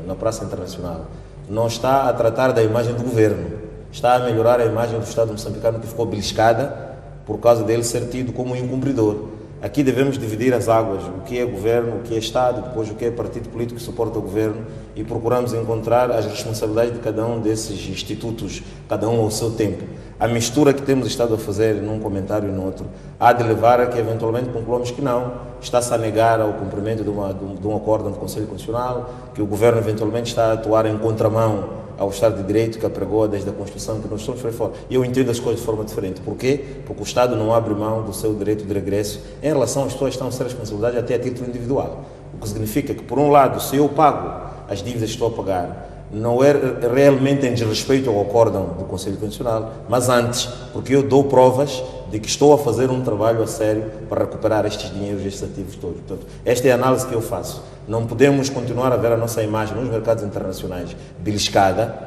na praça internacional, não está a tratar da imagem do governo, está a melhorar a imagem do Estado moçambicano, que ficou beliscada por causa dele ser tido como um incumpridor. Aqui devemos dividir as águas, o que é governo, o que é Estado, depois o que é partido político que suporta o governo, e procuramos encontrar as responsabilidades de cada um desses institutos, cada um ao seu tempo. A mistura que temos estado a fazer num comentário e no outro há de levar a que eventualmente concluamos que não, está-se a negar ao cumprimento de um acordo do Conselho Constitucional, que o governo eventualmente está a atuar em contramão ao Estado de Direito que apregoa desde a Constituição, que nós somos fora. E eu entendo as coisas de forma diferente. Porquê? Porque o Estado não abre mão do seu direito de regresso em relação às pessoas que estão a ser responsabilidade até a título individual. O que significa que, por um lado, se eu pago as dívidas que estou a pagar, não é realmente em desrespeito ao acórdão do Conselho Constitucional, mas antes, porque eu dou provas de que estou a fazer um trabalho a sério para recuperar estes dinheiros, estes ativos todos. Portanto, esta é a análise que eu faço. Não podemos continuar a ver a nossa imagem nos mercados internacionais beliscada,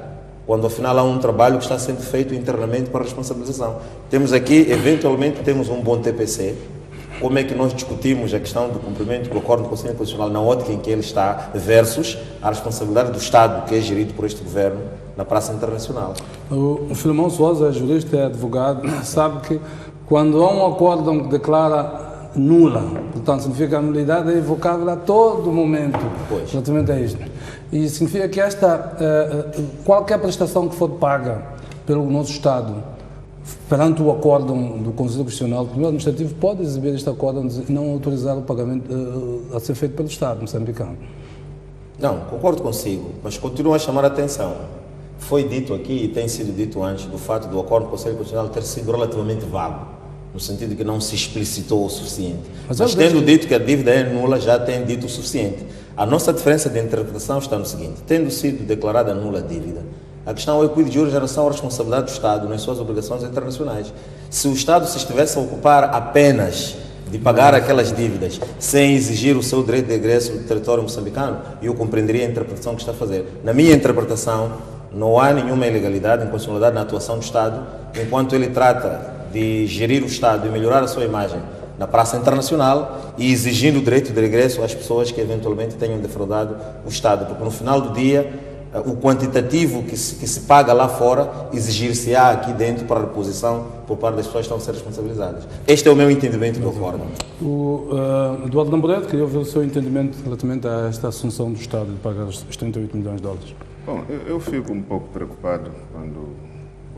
quando afinal há um trabalho que está sendo feito internamente para responsabilização. Temos aqui, eventualmente, temos um bom TPC. Como é que nós discutimos a questão do cumprimento do acordo do Conselho Constitucional na ótica em que ele está, versus a responsabilidade do Estado, que é gerido por este governo, na praça internacional? O Filemão Sousa, jurista e advogado, sabe que quando há um acórdão que declara nula, portanto significa que a nulidade é invocável a todo momento, relativamente a isto. E significa que qualquer prestação que for paga pelo nosso Estado, perante o acórdão do Conselho Constitucional, o Tribunal Administrativo pode exibir este acórdão e não autorizar o pagamento a ser feito pelo Estado moçambicano. Não, concordo consigo, mas continuo a chamar a atenção. Foi dito aqui e tem sido dito antes do fato do acordo do Conselho Constitucional ter sido relativamente vago, no sentido de que não se explicitou o suficiente. Mas tendo dito que a dívida é nula, já tem dito o suficiente. A nossa diferença de interpretação está no seguinte: tendo sido declarada nula a dívida, a questão é o quid de juris em relação à responsabilidade do Estado nas suas obrigações internacionais. Se o Estado se estivesse a ocupar apenas de pagar aquelas dívidas sem exigir o seu direito de regresso do território moçambicano, eu compreenderia a interpretação que está a fazer. Na minha interpretação, não há nenhuma ilegalidade, inconstitucionalidade na atuação do Estado, enquanto ele trata de gerir o Estado e melhorar a sua imagem na praça internacional e exigindo o direito de regresso às pessoas que eventualmente tenham defraudado o Estado, porque no final do dia o quantitativo que se paga lá fora exigir-se-á aqui dentro para a reposição por parte das pessoas que estão a ser responsabilizadas. Este é o meu entendimento do acordo. O Eduardo Namboreto, queria ouvir o seu entendimento relativamente a esta assunção do Estado de pagar os 38 milhões de dólares. Bom, eu fico um pouco preocupado quando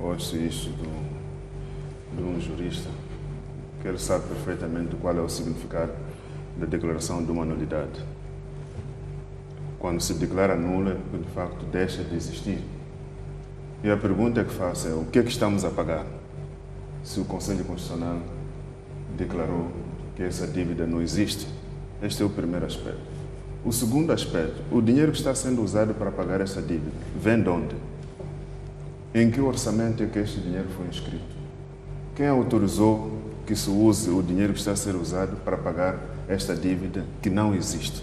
ouço isso de um jurista, que ele sabe perfeitamente qual é o significado da declaração de uma nulidade. Quando se declara nula, de facto deixa de existir. E a pergunta que faço é: o que é que estamos a pagar? Se o Conselho Constitucional declarou que essa dívida não existe. Este é o primeiro aspecto. O segundo aspecto: o dinheiro que está sendo usado para pagar essa dívida vem de onde? Em que orçamento é que este dinheiro foi inscrito? Quem autorizou que se use o dinheiro que está a ser usado para pagar esta dívida que não existe?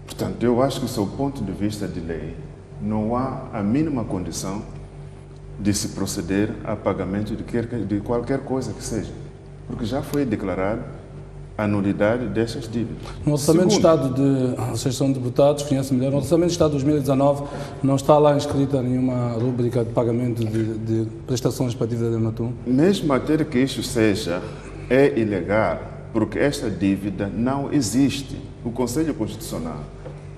Portanto, eu acho que, do seu ponto de vista de lei, não há a mínima condição de se proceder a pagamento de qualquer coisa que seja, porque já foi declarado a nulidade destas dívidas. No Orçamento de Estado de Sessão de Deputados, conhece melhor, no Orçamento de Estado de 2019 não está lá inscrita nenhuma rúbrica de pagamento de prestações para a dívida de Matum? Mesmo até que isso seja, é ilegal, porque esta dívida não existe. O Conselho Constitucional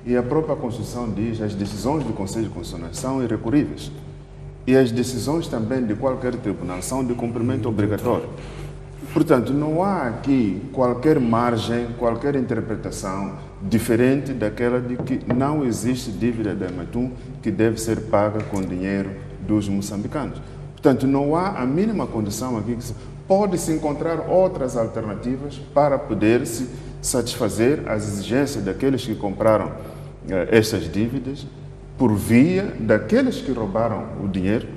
E a própria Constituição diz que as decisões do Conselho Constitucional são irrecorríveis. E as decisões também de qualquer tribunal são de cumprimento obrigatório. Portanto, não há aqui qualquer margem, qualquer interpretação diferente daquela de que não existe dívida da Ematum que deve ser paga com dinheiro dos moçambicanos. Portanto, não há a mínima condição aqui que pode-se encontrar outras alternativas para poder-se satisfazer as exigências daqueles que compraram estas dívidas por via daqueles que roubaram o dinheiro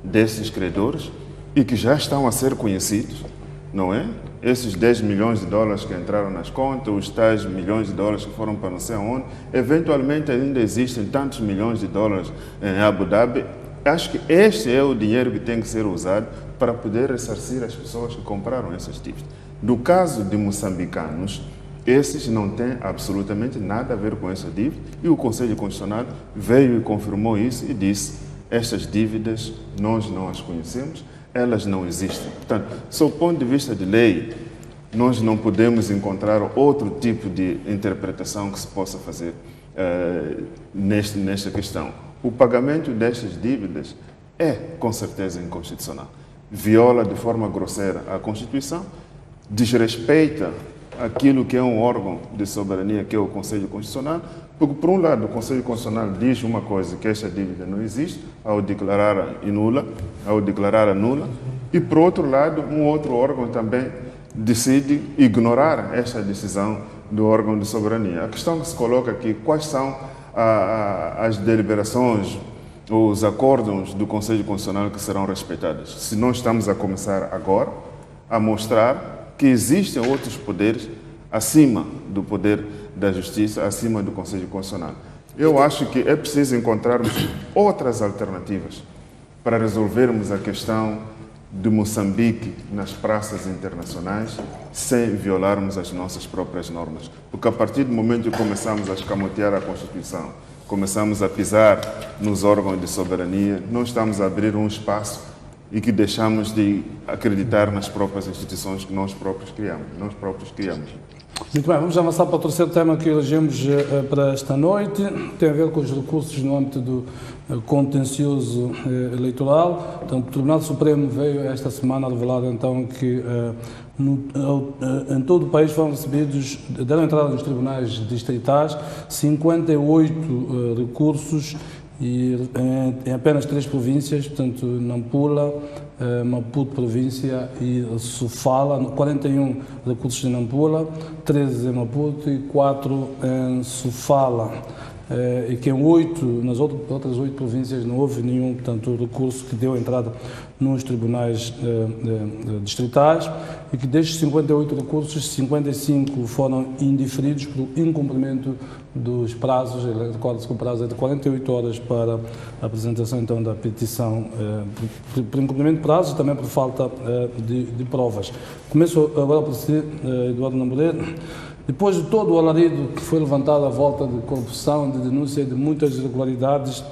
desses credores e que já estão a ser conhecidos, não é? Esses 10 milhões de dólares que entraram nas contas, os tais milhões de dólares que foram para não sei onde, eventualmente ainda existem tantos milhões de dólares em Abu Dhabi. Acho que este é o dinheiro que tem que ser usado para poder ressarcir as pessoas que compraram essas dívidas. No caso de moçambicanos, esses não têm absolutamente nada a ver com essa dívida e o Conselho Constitucional veio e confirmou isso e disse: estas dívidas nós não as conhecemos, elas não existem. Portanto, sob o ponto de vista de lei, nós não podemos encontrar outro tipo de interpretação que se possa fazer nesta questão. O pagamento destas dívidas é, com certeza, inconstitucional. Viola de forma grosseira a Constituição, desrespeita aquilo que é um órgão de soberania, que é o Conselho Constitucional, porque, por um lado, o Conselho Constitucional diz uma coisa, que esta dívida não existe, ao declarar nula, e, por outro lado, um outro órgão também decide ignorar esta decisão do órgão de soberania. A questão que se coloca aqui, quais são as deliberações, os acórdãos do Conselho Constitucional que serão respeitados? Se nós estamos a começar agora a mostrar que existem outros poderes acima do poder da justiça, acima do Conselho Constitucional. Eu acho que é preciso encontrarmos outras alternativas para resolvermos a questão de Moçambique nas praças internacionais sem violarmos as nossas próprias normas. Porque a partir do momento que começamos a escamotear a Constituição, começamos a pisar nos órgãos de soberania, não estamos a abrir um espaço e que deixamos de acreditar nas próprias instituições que nós próprios criamos. Muito bem, vamos avançar para o terceiro tema que elegemos para esta noite. Tem a ver com os recursos no âmbito do contencioso eleitoral. Portanto, o Tribunal Supremo veio esta semana a revelar então que em todo o país foram recebidos, deram entrada nos tribunais distritais 58 recursos e em apenas 3 províncias, portanto, Nampula, Maputo província e Sofala, 41 recursos em Nampula, 13 em Maputo e 4 em Sofala. E que nas outras 8 províncias não houve nenhum, portanto, recurso que deu entrada nos tribunais distritais e que destes 58 recursos, 55 foram indiferidos por incumprimento dos prazos. Recorda-se que o prazo é de 48 horas para a apresentação então da petição, por incumprimento de prazos e também por falta de provas. Começo agora por si, Eduardo Namboreiro. Depois de todo o alarido que foi levantado à volta de corrupção, de denúncia de muitas irregularidades,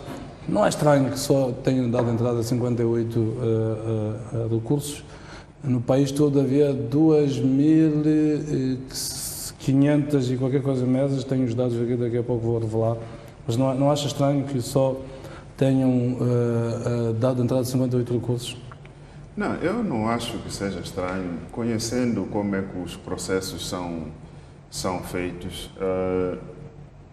não é estranho que só tenham dado entrada a 58 recursos. No país todo havia 2.500 e qualquer coisa mesas, tenho os dados aqui, daqui a pouco vou revelar, mas não acha estranho que só tenham dado entrada a 58 recursos? Não, eu não acho que seja estranho, conhecendo como é que os processos são feitos,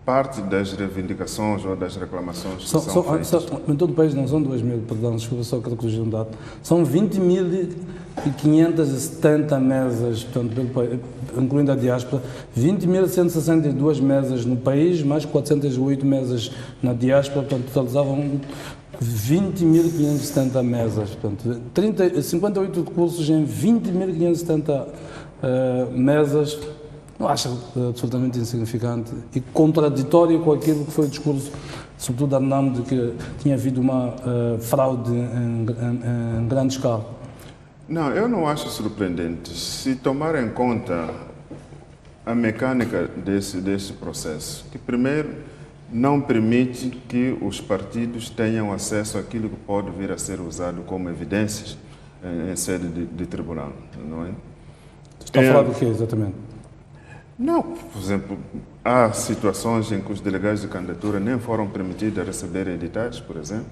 parte das reivindicações ou das reclamações que são feitas. Em todo o país não são 2.000, perdão, desculpa, só quero corrigir um dado. São 20.570 mesas, portanto, pelo país, incluindo a diáspora, 20.162 mesas no país, mais 408 mesas na diáspora, portanto, totalizavam 20.570 mesas. Portanto, 58 recursos em 20.570 mesas. Não acha absolutamente insignificante e contraditório com aquilo que foi o discurso, sobretudo da ANAM, de que tinha havido uma fraude em grande escala? Não, eu não acho surpreendente. Se tomar em conta a mecânica desse processo, que primeiro não permite que os partidos tenham acesso àquilo que pode vir a ser usado como evidências em sede de tribunal, não é? Está a falar do quê, exatamente? Não, por exemplo, há situações em que os delegados de candidatura nem foram permitidos a receber editais, por exemplo.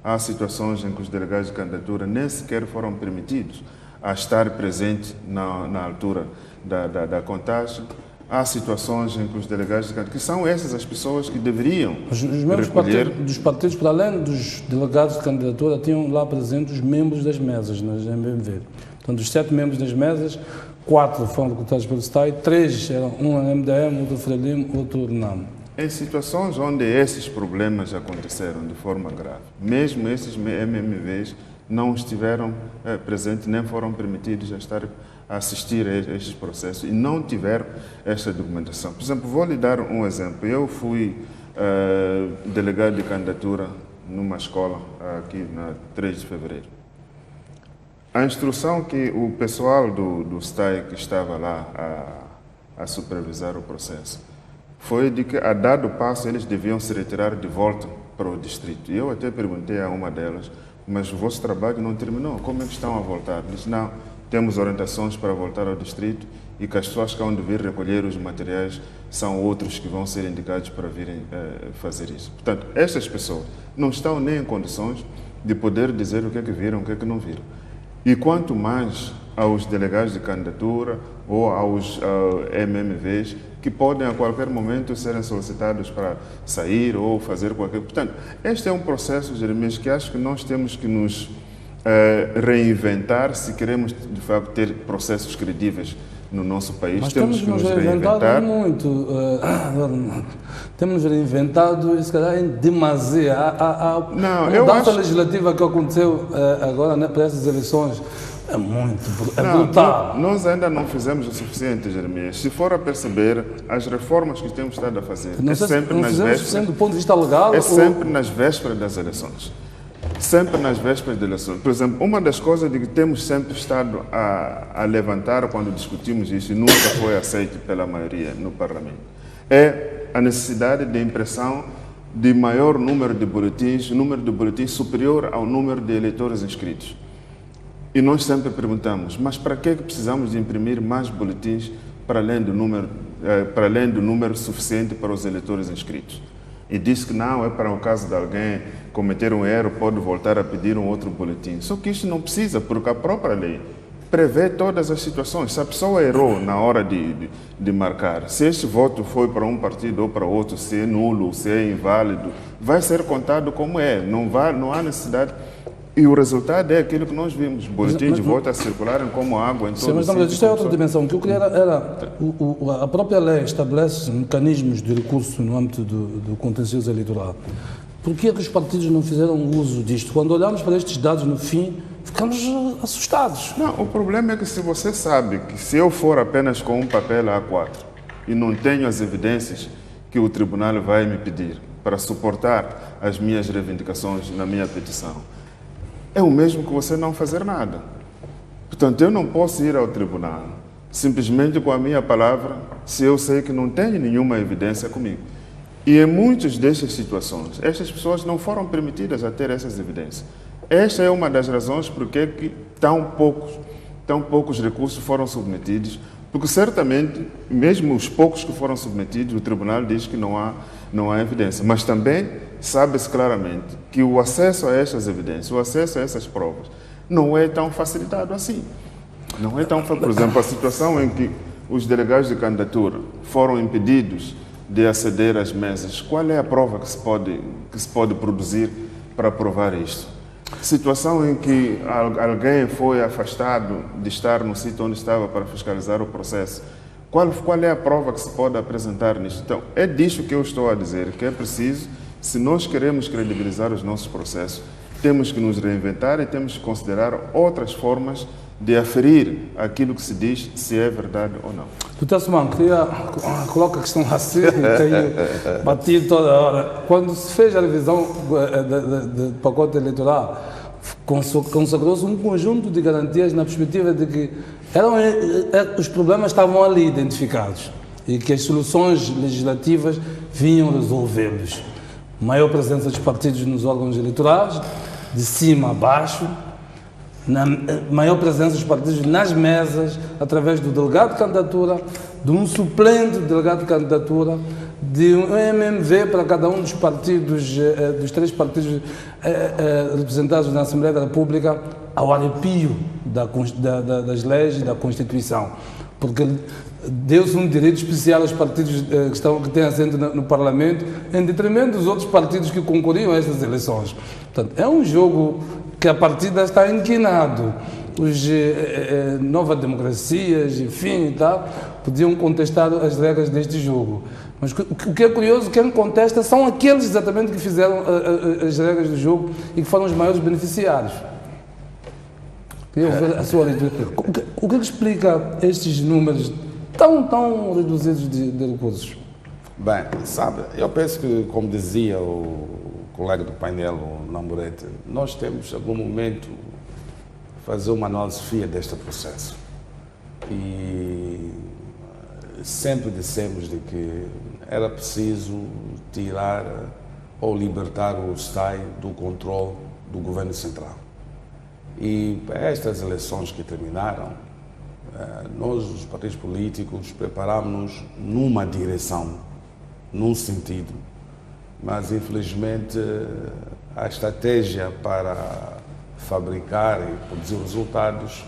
Há situações em que os delegados de candidatura nem sequer foram permitidos a estar presentes na altura da contagem. Há situações em que os delegados de candidatura, que são essas as pessoas que deveriam Os membros dos partidos, para além dos delegados de candidatura, tinham lá presentes os membros das mesas, nas MMV. Então, dos 7 membros das mesas, 4 foram recrutados pelo STAI, 3 eram um MDM, outro Frelimo, outro NAM. Em situações onde esses problemas aconteceram de forma grave, mesmo esses MMVs não estiveram presentes, nem foram permitidos a assistir a estes processos e não tiveram esta documentação. Por exemplo, vou lhe dar um exemplo. Eu fui delegado de candidatura numa escola aqui na 3 de fevereiro. A instrução que o pessoal do STAI que estava lá a supervisar o processo foi de que, a dado passo, eles deviam se retirar de volta para o distrito. E eu até perguntei a uma delas, mas o vosso trabalho não terminou, como é que estão a voltar? Eles disse, não, temos orientações para voltar ao distrito e que as pessoas que vão vir recolher os materiais são outros que vão ser indicados para virem fazer isso. Portanto, estas pessoas não estão nem em condições de poder dizer o que é que viram, o que é que não viram. E quanto mais aos delegados de candidatura ou aos MMVs, que podem a qualquer momento serem solicitados para sair ou fazer qualquer... Portanto, este é um processo, Jeremias, que acho que nós temos que nos reinventar se queremos, de facto, ter processos credíveis no nosso país. Mas temos que nos reinventar muito. Temos reinventado, se calhar, em demasia. A mudança legislativa que aconteceu agora para essas eleições é brutal. Nós ainda não fizemos o suficiente, Jeremias. Se for a perceber, as reformas que temos estado a fazer do ponto de vista legal, é sempre nas vésperas das eleições. Sempre nas vésperas das eleições. Por exemplo, uma das coisas de que temos sempre estado a levantar quando discutimos isso e nunca foi aceito pela maioria no Parlamento, é a necessidade de impressão de maior número de boletins superior ao número de eleitores inscritos. E nós sempre perguntamos, mas para que precisamos de imprimir mais boletins para além do número suficiente para os eleitores inscritos? E disse que não, é para o caso de alguém cometer um erro, pode voltar a pedir um outro boletim. Só que isso não precisa, porque a própria lei prevê todas as situações. Se a pessoa errou na hora de marcar, se este voto foi para um partido ou para outro, se é nulo, se é inválido, vai ser contado como é, não há necessidade. E o resultado é aquilo que nós vimos, boletins de voto a circularem como água em todo o sítio. Mas isto é outra dimensão. O que eu queria era a própria lei estabelece mecanismos de recurso no âmbito do contencioso eleitoral. Por que é que os partidos não fizeram uso disto? Quando olhamos para estes dados no fim, ficamos assustados. Não, o problema é que se você sabe que se eu for apenas com um papel A4 e não tenho as evidências que o tribunal vai me pedir para suportar as minhas reivindicações na minha petição, é o mesmo que você não fazer nada. Portanto, eu não posso ir ao tribunal simplesmente com a minha palavra se eu sei que não tenho nenhuma evidência comigo. E em muitas destas situações, estas pessoas não foram permitidas a ter essas evidências. Esta é uma das razões por que tão poucos recursos foram submetidos, porque certamente, mesmo os poucos que foram submetidos, o tribunal diz que não há evidência. Mas também sabe-se claramente que o acesso a estas evidências, o acesso a essas provas, não é tão facilitado assim. Não é tão fácil. Por exemplo, a situação em que os delegados de candidatura foram impedidos de aceder às mesas, qual é a prova que se pode produzir para provar isto? Situação em que alguém foi afastado de estar no sítio onde estava para fiscalizar o processo, qual é a prova que se pode apresentar nisto? Então, é disto que eu estou a dizer, que é preciso, se nós queremos credibilizar os nossos processos, temos que nos reinventar e temos que considerar outras formas de aferir aquilo que se diz, se é verdade ou não. Doutor Simão, coloca a questão assim, tenho batido toda hora. Quando se fez a revisão do pacote eleitoral, consagrou-se um conjunto de garantias na perspectiva de que os problemas estavam ali identificados e que as soluções legislativas vinham resolvê-los. Maior presença dos partidos nos órgãos eleitorais, de cima a baixo, maior presença dos partidos nas mesas, através do delegado de candidatura, de um suplente delegado de candidatura, de um MMV para cada um dos partidos, dos 3 partidos representados na Assembleia da República, ao arrepio das leis e da Constituição. Porque deu-se um direito especial aos partidos que têm assento no Parlamento, em detrimento dos outros partidos que concorriam a estas eleições. Portanto, é um jogo que a partida está inquinado. Os Nova Democracias, enfim, e tal, podiam contestar as regras deste jogo. Mas o que é curioso, quem contesta são aqueles exatamente que fizeram as regras do jogo e que foram os maiores beneficiários. Queria ver a sua leitura. O que explica estes números tão reduzidos de recursos? Bem, sabe, eu penso que, como dizia o colega do painel, o Namburete, nós temos, em algum momento, fazer uma análise fria deste processo. E sempre dissemos de que era preciso tirar ou libertar o STAI do controle do governo central. E para estas eleições que terminaram, nós, os partidos políticos, preparámos-nos numa direção, num sentido, mas infelizmente a estratégia para fabricar e produzir resultados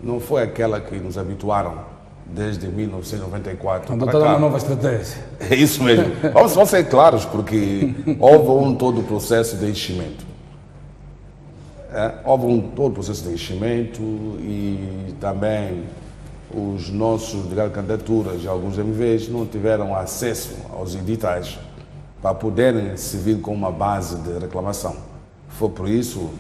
não foi aquela que nos habituaram desde 1994 para cá. Adotaram uma nova estratégia. É isso mesmo. Vamos ser claros, porque houve todo o processo de enchimento. Houve todo o processo de enchimento e também os nossos candidaturas e alguns MVs não tiveram acesso aos editais para poderem servir como uma base de reclamação. Foi por isso,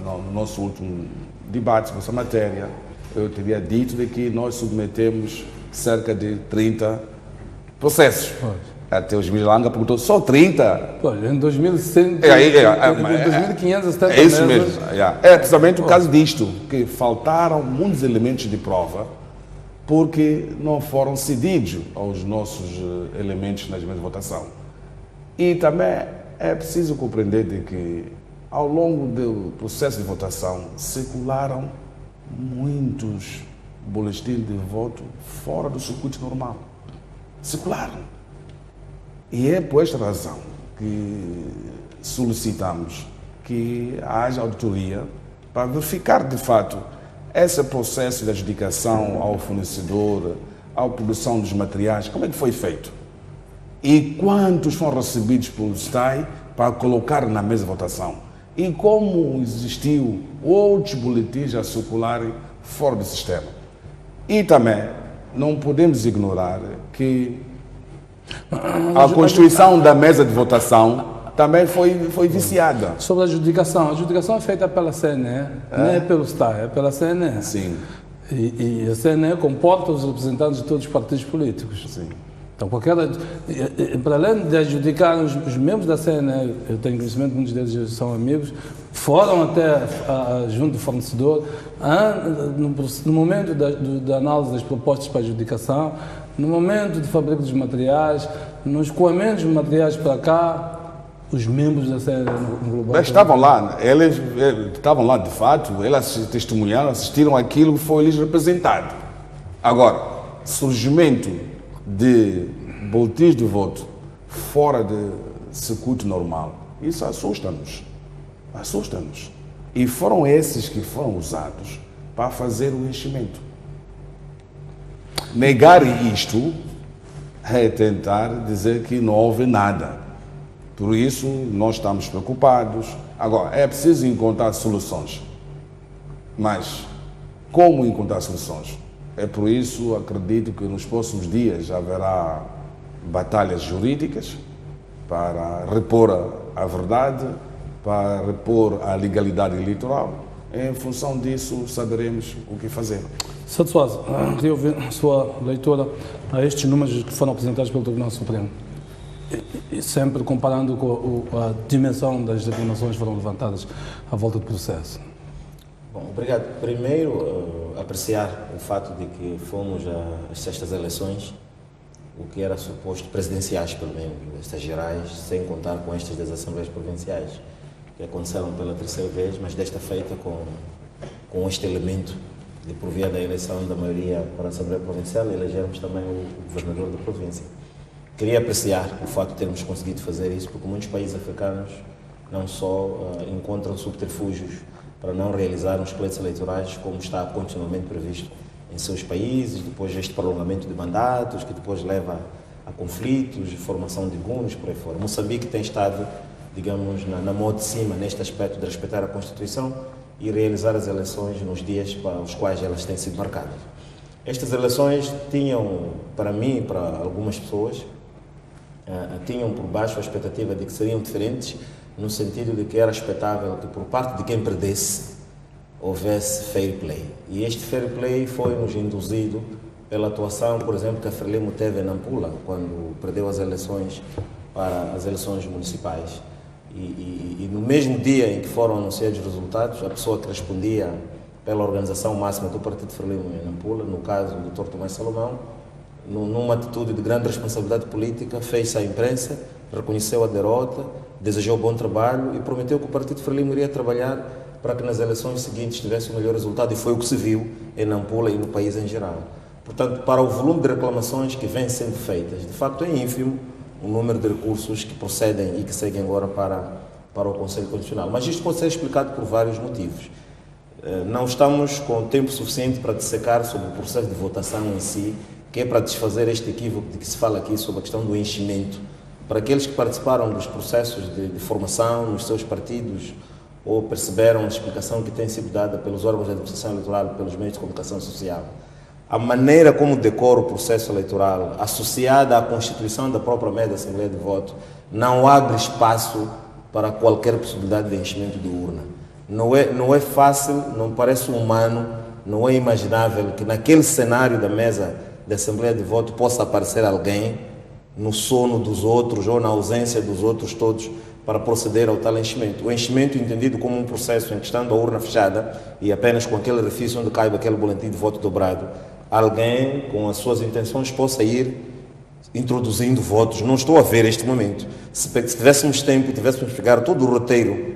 no nosso último debate sobre essa matéria, eu teria dito de que nós submetemos cerca de 30 processos. Pois. Até o juiz Langa perguntou, só 30? Pois, em 2100, 2.570 é isso mesmo. É precisamente o caso disto, que faltaram muitos elementos de prova porque não foram cedidos aos nossos elementos nas mesmas de votação. E também é preciso compreender de que, ao longo do processo de votação, circularam muitos boletins de voto fora do circuito normal. Circularam. E é por esta razão que solicitamos que haja auditoria para verificar, de fato, esse processo de adjudicação ao fornecedor, à produção dos materiais, como é que foi feito? E quantos foram recebidos pelo STAI para colocar na mesa de votação? E como existiu outros boletins a circularem fora do sistema? E também não podemos ignorar que a constituição da mesa de votação também foi viciada. Sobre a adjudicação é feita pela CNE, não é pelo STAI, é pela CNE. Sim. E a CNE comporta os representantes de todos os partidos políticos. Sim. Então, para além de adjudicar os membros da CNE, eu tenho conhecimento, muitos deles são amigos, foram até junto do fornecedor, no momento da análise das propostas para adjudicação, no momento de fabrico dos materiais, nos escoamentos de materiais para cá, os membros da CNE no global. Estavam lá, eles estavam lá de fato, eles testemunharam, assistiram aquilo que foi lhes representado. Agora, surgimento de boletins de voto fora de circuito normal, isso assusta-nos. Assusta-nos. E foram esses que foram usados para fazer o enchimento. Negar isto é tentar dizer que não houve nada. Por isso, nós estamos preocupados. Agora, é preciso encontrar soluções. Mas, como encontrar soluções? É por isso, acredito que nos próximos dias haverá batalhas jurídicas para repor a verdade, para repor a legalidade eleitoral. Em função disso, saberemos o que fazer. Sr. Soares, queria ouvir a sua leitura a estes números que foram apresentados pelo Tribunal Supremo. E sempre comparando com a dimensão das reclamações que foram levantadas à volta do processo. Bom, obrigado. Primeiro, apreciar o fato de que fomos às sextas eleições, o que era suposto presidenciais, pelo menos, estas gerais, sem contar com estas das assembleias provinciais, que aconteceram pela terceira vez, mas desta feita com este elemento de por via da eleição da maioria para a Assembleia Provincial, elegermos também o governador da província. Queria apreciar o facto de termos conseguido fazer isso, porque muitos países africanos não só encontram subterfúgios para não realizar os pleitos eleitorais como está continuamente previsto em seus países, depois deste prolongamento de mandatos, que depois leva a conflitos, formação de gunes, por aí fora. Moçambique tem estado, digamos, na mão de cima neste aspecto de respeitar a Constituição e realizar as eleições nos dias para os quais elas têm sido marcadas. Estas eleições tinham, para mim e para algumas pessoas, tinham por baixo a expectativa de que seriam diferentes, no sentido de que era expectável que por parte de quem perdesse houvesse fair play. E este fair play foi-nos induzido pela atuação, por exemplo, que a Frelimo teve em Nampula, quando perdeu as eleições para as eleições municipais. E no mesmo dia em que foram anunciados os resultados, a pessoa que respondia pela organização máxima do Partido Frelimo em Nampula, no caso o Dr. Tomás Salomão, numa atitude de grande responsabilidade política, fez-se à imprensa, reconheceu a derrota, desejou bom trabalho e prometeu que o Partido Frelimo iria trabalhar para que nas eleições seguintes tivesse o melhor resultado, e foi o que se viu em Nampula e no país em geral. Portanto, para o volume de reclamações que vêm sendo feitas, de facto é ínfimo o número de recursos que procedem e que seguem agora para o Conselho Constitucional. Mas isto pode ser explicado por vários motivos. Não estamos com tempo suficiente para dissecar sobre o processo de votação em si, que é para desfazer este equívoco de que se fala aqui sobre a questão do enchimento. Para aqueles que participaram dos processos de formação nos seus partidos ou perceberam a explicação que tem sido dada pelos órgãos de administração eleitoral, pelos meios de comunicação social, a maneira como decora o processo eleitoral, associada à constituição da própria mesa da Assembleia de Voto, não abre espaço para qualquer possibilidade de enchimento de urna. Não é fácil, não parece humano, não é imaginável que naquele cenário da mesa da Assembleia de Voto possa aparecer alguém no sono dos outros ou na ausência dos outros todos para proceder ao tal enchimento. O enchimento entendido como um processo em que, estando a urna fechada e apenas com aquele orifício onde caiba aquele boletim de voto dobrado, alguém com as suas intenções possa ir introduzindo votos. Não estou a ver este momento. Se tivéssemos tempo e tivéssemos pegar todo o roteiro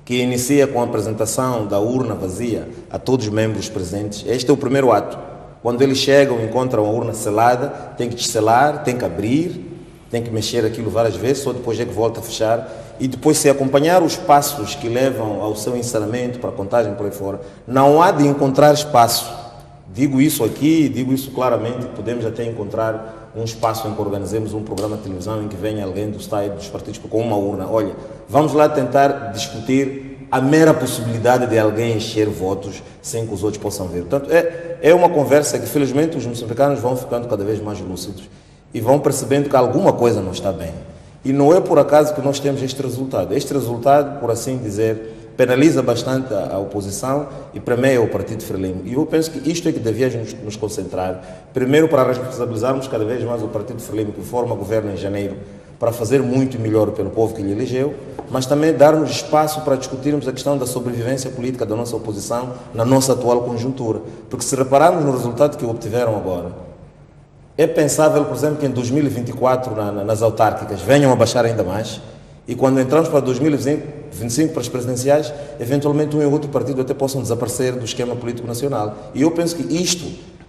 que inicia com a apresentação da urna vazia a todos os membros presentes, este é o primeiro ato. Quando eles chegam, encontram a urna selada, tem que desselar, tem que abrir, tem que mexer aquilo várias vezes, só depois é que volta a fechar. E depois, se acompanhar os passos que levam ao seu encerramento, para a contagem por aí fora, não há de encontrar espaço. Digo isso aqui, digo isso claramente, podemos até encontrar um espaço em que organizemos um programa de televisão em que venha alguém do STAI, dos partidos, com uma urna. Olha, vamos lá tentar discutir a mera possibilidade de alguém encher votos sem que os outros possam ver. Portanto, é uma conversa que, felizmente, os moçambicanos vão ficando cada vez mais lúcidos e vão percebendo que alguma coisa não está bem. E não é por acaso que nós temos este resultado. Este resultado, por assim dizer, penaliza bastante a oposição e premia o Partido Frelimo. E eu penso que isto é que devíamos nos concentrar. Primeiro, para responsabilizarmos cada vez mais o Partido Frelimo, que forma governo em janeiro, para fazer muito melhor pelo povo que lhe elegeu, mas também dar-nos espaço para discutirmos a questão da sobrevivência política da nossa oposição na nossa atual conjuntura. Porque se repararmos no resultado que obtiveram agora, é pensável, por exemplo, que em 2024, nas autárquicas, venham a baixar ainda mais, e quando entramos para 2025, para as presidenciais, eventualmente um e outro partido até possam desaparecer do esquema político nacional. E eu penso que isto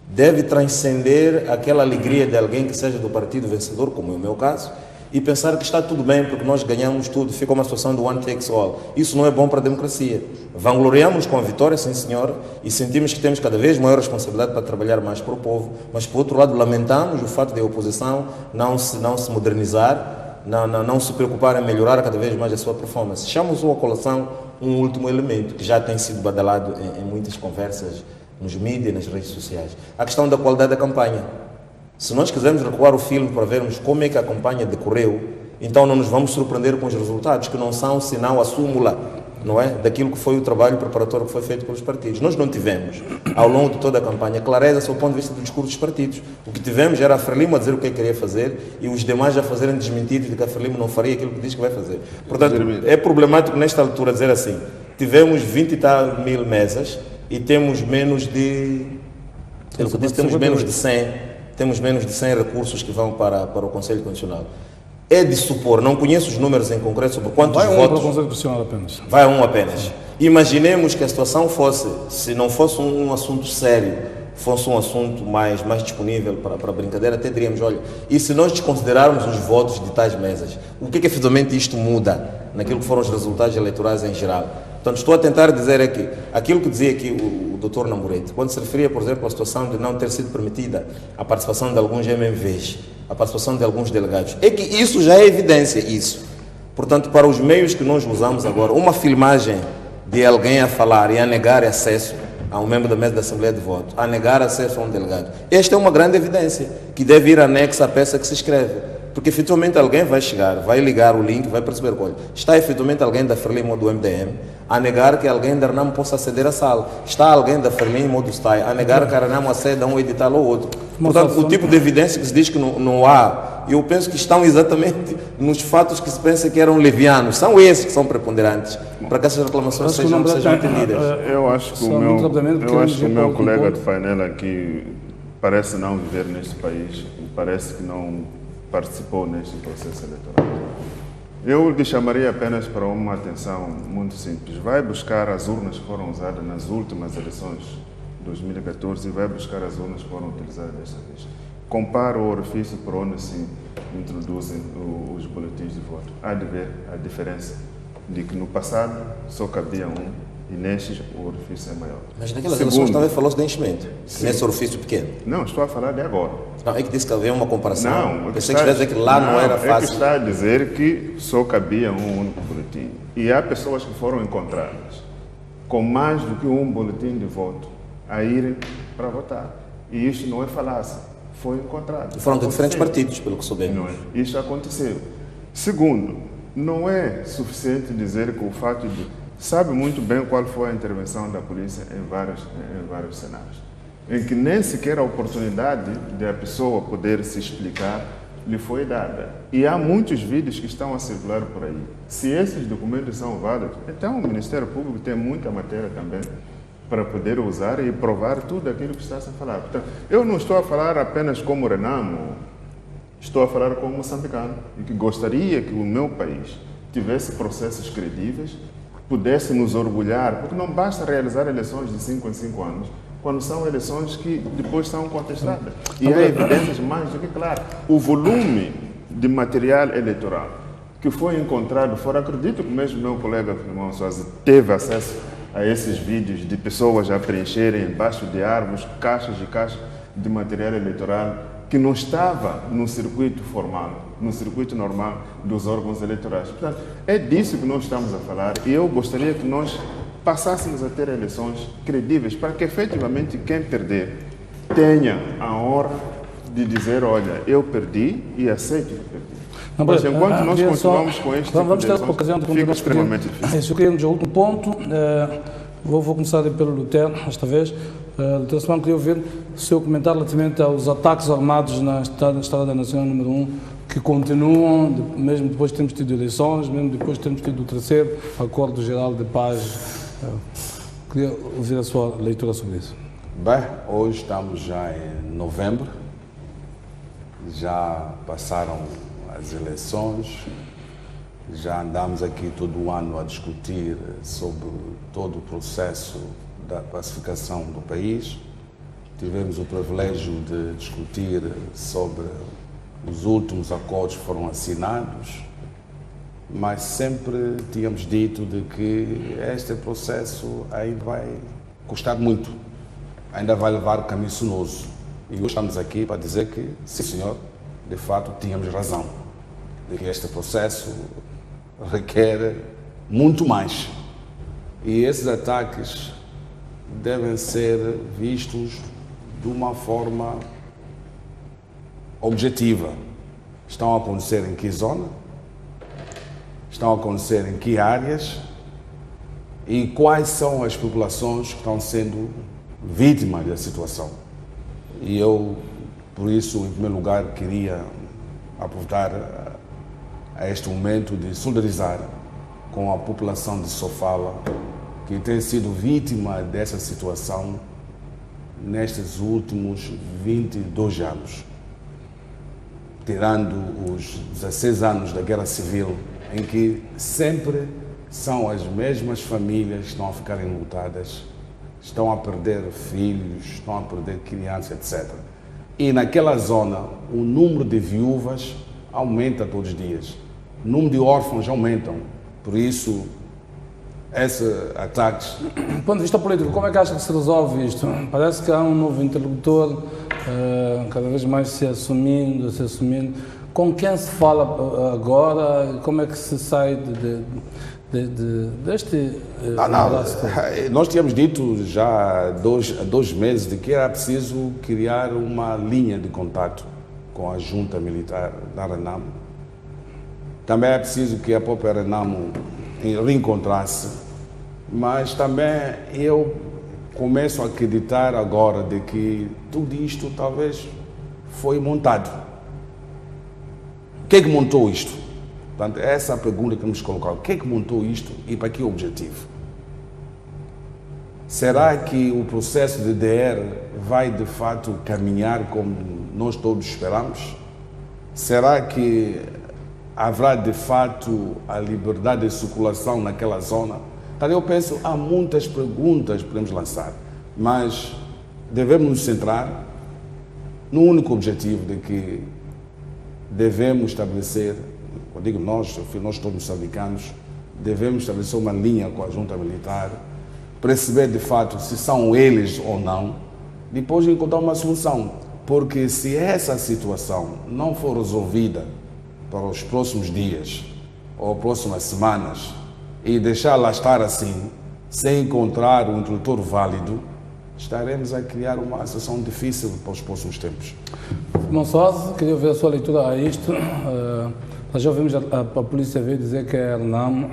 deve transcender aquela alegria de alguém que seja do partido vencedor, como é o meu caso, e pensar que está tudo bem porque nós ganhamos tudo, fica uma situação do one takes all. Isso não é bom para a democracia. Vangloriamos com a vitória, sim senhor, e sentimos que temos cada vez maior responsabilidade para trabalhar mais para o povo, mas por outro lado lamentamos o fato de a oposição não se modernizar, não se preocupar em melhorar cada vez mais a sua performance. Chamamos a colação um último elemento que já tem sido badalado em muitas conversas nos mídias e nas redes sociais. A questão da qualidade da campanha. Se nós quisermos recuar o filme para vermos como é que a campanha decorreu, então não nos vamos surpreender com os resultados, que não são senão a súmula, não é? Daquilo que foi o trabalho preparatório que foi feito pelos partidos. Nós não tivemos, ao longo de toda a campanha, clareza sob o ponto de vista do discurso dos partidos. O que tivemos era a Frelimo a dizer o que queria fazer e os demais a fazerem desmentidos de que a Frelimo não faria aquilo que diz que vai fazer. Portanto, é problemático nesta altura dizer assim, tivemos 20 e tal mil mesas e temos menos de... Temos menos de 100... Temos menos de 100 recursos que vão para o Conselho Constitucional. É de supor, não conheço os números em concreto sobre quantos votos... Vai um para o Conselho Constitucional apenas. Vai um apenas. Imaginemos que a situação fosse, se não fosse um assunto sério, fosse um assunto mais disponível para brincadeira, até diríamos, olha, e se nós desconsiderarmos os votos de tais mesas, o que efetivamente isto muda naquilo que foram os resultados eleitorais em geral? Portanto, estou a tentar dizer aqui, aquilo que dizia aqui o Dr. Namorete, quando se referia, por exemplo, à situação de não ter sido permitida a participação de alguns MMVs, a participação de alguns delegados, é que isso já é evidência, isso. Portanto, para os meios que nós usamos agora, uma filmagem de alguém a falar e a negar acesso a um membro da mesa da Assembleia de Voto, a negar acesso a um delegado, esta é uma grande evidência, que deve ir anexa à peça que se escreve. Porque efetivamente alguém vai chegar, vai ligar o link, vai perceber, olha, está efetivamente alguém da Frelimo ou do MDM a negar que alguém da Renamo possa aceder à sala. Está alguém da Frelimo ou do STAI a negar que a Renamo aceda a um edital ou outro. Portanto, o tipo de evidência que se diz que não há, eu penso que estão exatamente nos fatos que se pensa que eram levianos. São esses que são preponderantes para que essas reclamações sejam entendidas. Eu acho que o meu colega de painel aqui parece não viver neste país, parece que não participou neste processo eleitoral. Eu lhe chamaria apenas para uma atenção muito simples. Vai buscar as urnas que foram usadas nas últimas eleições de 2014 e vai buscar as urnas que foram utilizadas desta vez. Compara o orifício por onde se introduzem os boletins de voto. Há de ver a diferença de que no passado só cabia um e nestes o orifício é maior. Mas naquelas eleições também falou-se de enchimento, nesse orifício pequeno. Não, estou a falar de agora. Não, é que disse que havia uma comparação. Não, pensei que dizer que lá não era fácil. É que está a dizer que só cabia um único boletim. E há pessoas que foram encontradas com mais do que um boletim de voto a irem para votar. E isto não é falácia, foi encontrado. Foram de diferentes partidos, pelo que soubemos. Não é? Isto aconteceu. Segundo, não é suficiente dizer que o fato de... Sabe muito bem qual foi a intervenção da polícia em vários cenários, em que nem sequer a oportunidade de a pessoa poder se explicar lhe foi dada. E há muitos vídeos que estão a circular por aí. Se esses documentos são válidos, então o Ministério Público tem muita matéria também para poder usar e provar tudo aquilo que está a ser falado. Portanto, eu não estou a falar apenas como Renamo, estou a falar como moçambicano e que gostaria que o meu país tivesse processos credíveis, pudesse nos orgulhar, porque não basta realizar eleições de 5 em 5 anos, quando são eleições que depois são contestadas. E há evidências mais do que claras. O volume de material eleitoral que foi encontrado fora, acredito que mesmo meu colega Filimão Soares teve acesso a esses vídeos de pessoas a preencherem embaixo de árvores caixas e caixas de material eleitoral que não estava no circuito formal, no circuito normal dos órgãos eleitorais. Portanto, é disso que nós estamos a falar e eu gostaria que nós passássemos a ter eleições credíveis para que efetivamente quem perder tenha a honra de dizer, olha, eu perdi e aceito que perdi. Mas enquanto nós continuamos com este tipo de eleições, fica extremamente difícil. Eu queria dizer outro ponto, vou começar pelo Lutero, esta vez. Doutor Simão, queria ouvir o seu comentário relativamente aos ataques armados na Estrada Nacional número 1, que continuam, mesmo depois de termos tido eleições, mesmo depois de termos tido o terceiro Acordo Geral de Paz. Queria ouvir a sua leitura sobre isso. Bem, hoje estamos já em novembro, já passaram as eleições, já andamos aqui todo o ano a discutir sobre todo o processo da pacificação do país. Tivemos o privilégio de discutir sobre os últimos acordos que foram assinados, mas sempre tínhamos dito de que este processo ainda vai custar muito, ainda vai levar caminho sinuoso. E hoje estamos aqui para dizer que, sim senhor, de fato tínhamos razão, de que este processo requer muito mais. E esses ataques devem ser vistos de uma forma objetiva. Estão a acontecer em que zona? Estão a acontecer em que áreas? E quais são as populações que estão sendo vítimas da situação? E eu, por isso, em primeiro lugar, queria aproveitar a este momento de solidarizar com a população de Sofala, que tem sido vítima dessa situação nestes últimos 22 anos, tirando os 16 anos da Guerra Civil, em que sempre são as mesmas famílias que estão a ficar enlutadas, estão a perder filhos, estão a perder crianças, etc. E naquela zona, o número de viúvas aumenta todos os dias. O número de órfãos aumentam. Por isso, esses ataques... Do ponto de vista político, como é que acha que se resolve isto? Parece que há um novo interlocutor, cada vez mais se assumindo. Com quem se fala agora? Como é que se sai deste... Nós tínhamos dito já há 2 meses de que era preciso criar uma linha de contato com a junta militar da Renamo. Também é preciso que a própria Renamo reencontrasse, mas também eu começo a acreditar agora de que tudo isto talvez foi montado. Quem é que montou isto? Portanto, essa é a pergunta que nos colocamos. Quem é que montou isto e para que objetivo? Será que o processo de DR vai de fato caminhar como nós todos esperamos? Será que haverá de fato a liberdade de circulação naquela zona? Então, eu penso, há muitas perguntas que podemos lançar, mas devemos nos centrar no único objetivo de que devemos estabelecer, quando digo nós todos moçambicanos, devemos estabelecer uma linha com a junta militar, perceber de fato se são eles ou não, depois encontrar uma solução. Porque se essa situação não for resolvida para os próximos dias ou próximas semanas e deixá-la estar assim, sem encontrar um interlocutor válido, estaremos a criar uma situação difícil para os próximos tempos. Monsosa, queria ver a sua leitura a isto. Nós já ouvimos a polícia veio dizer que a Renamo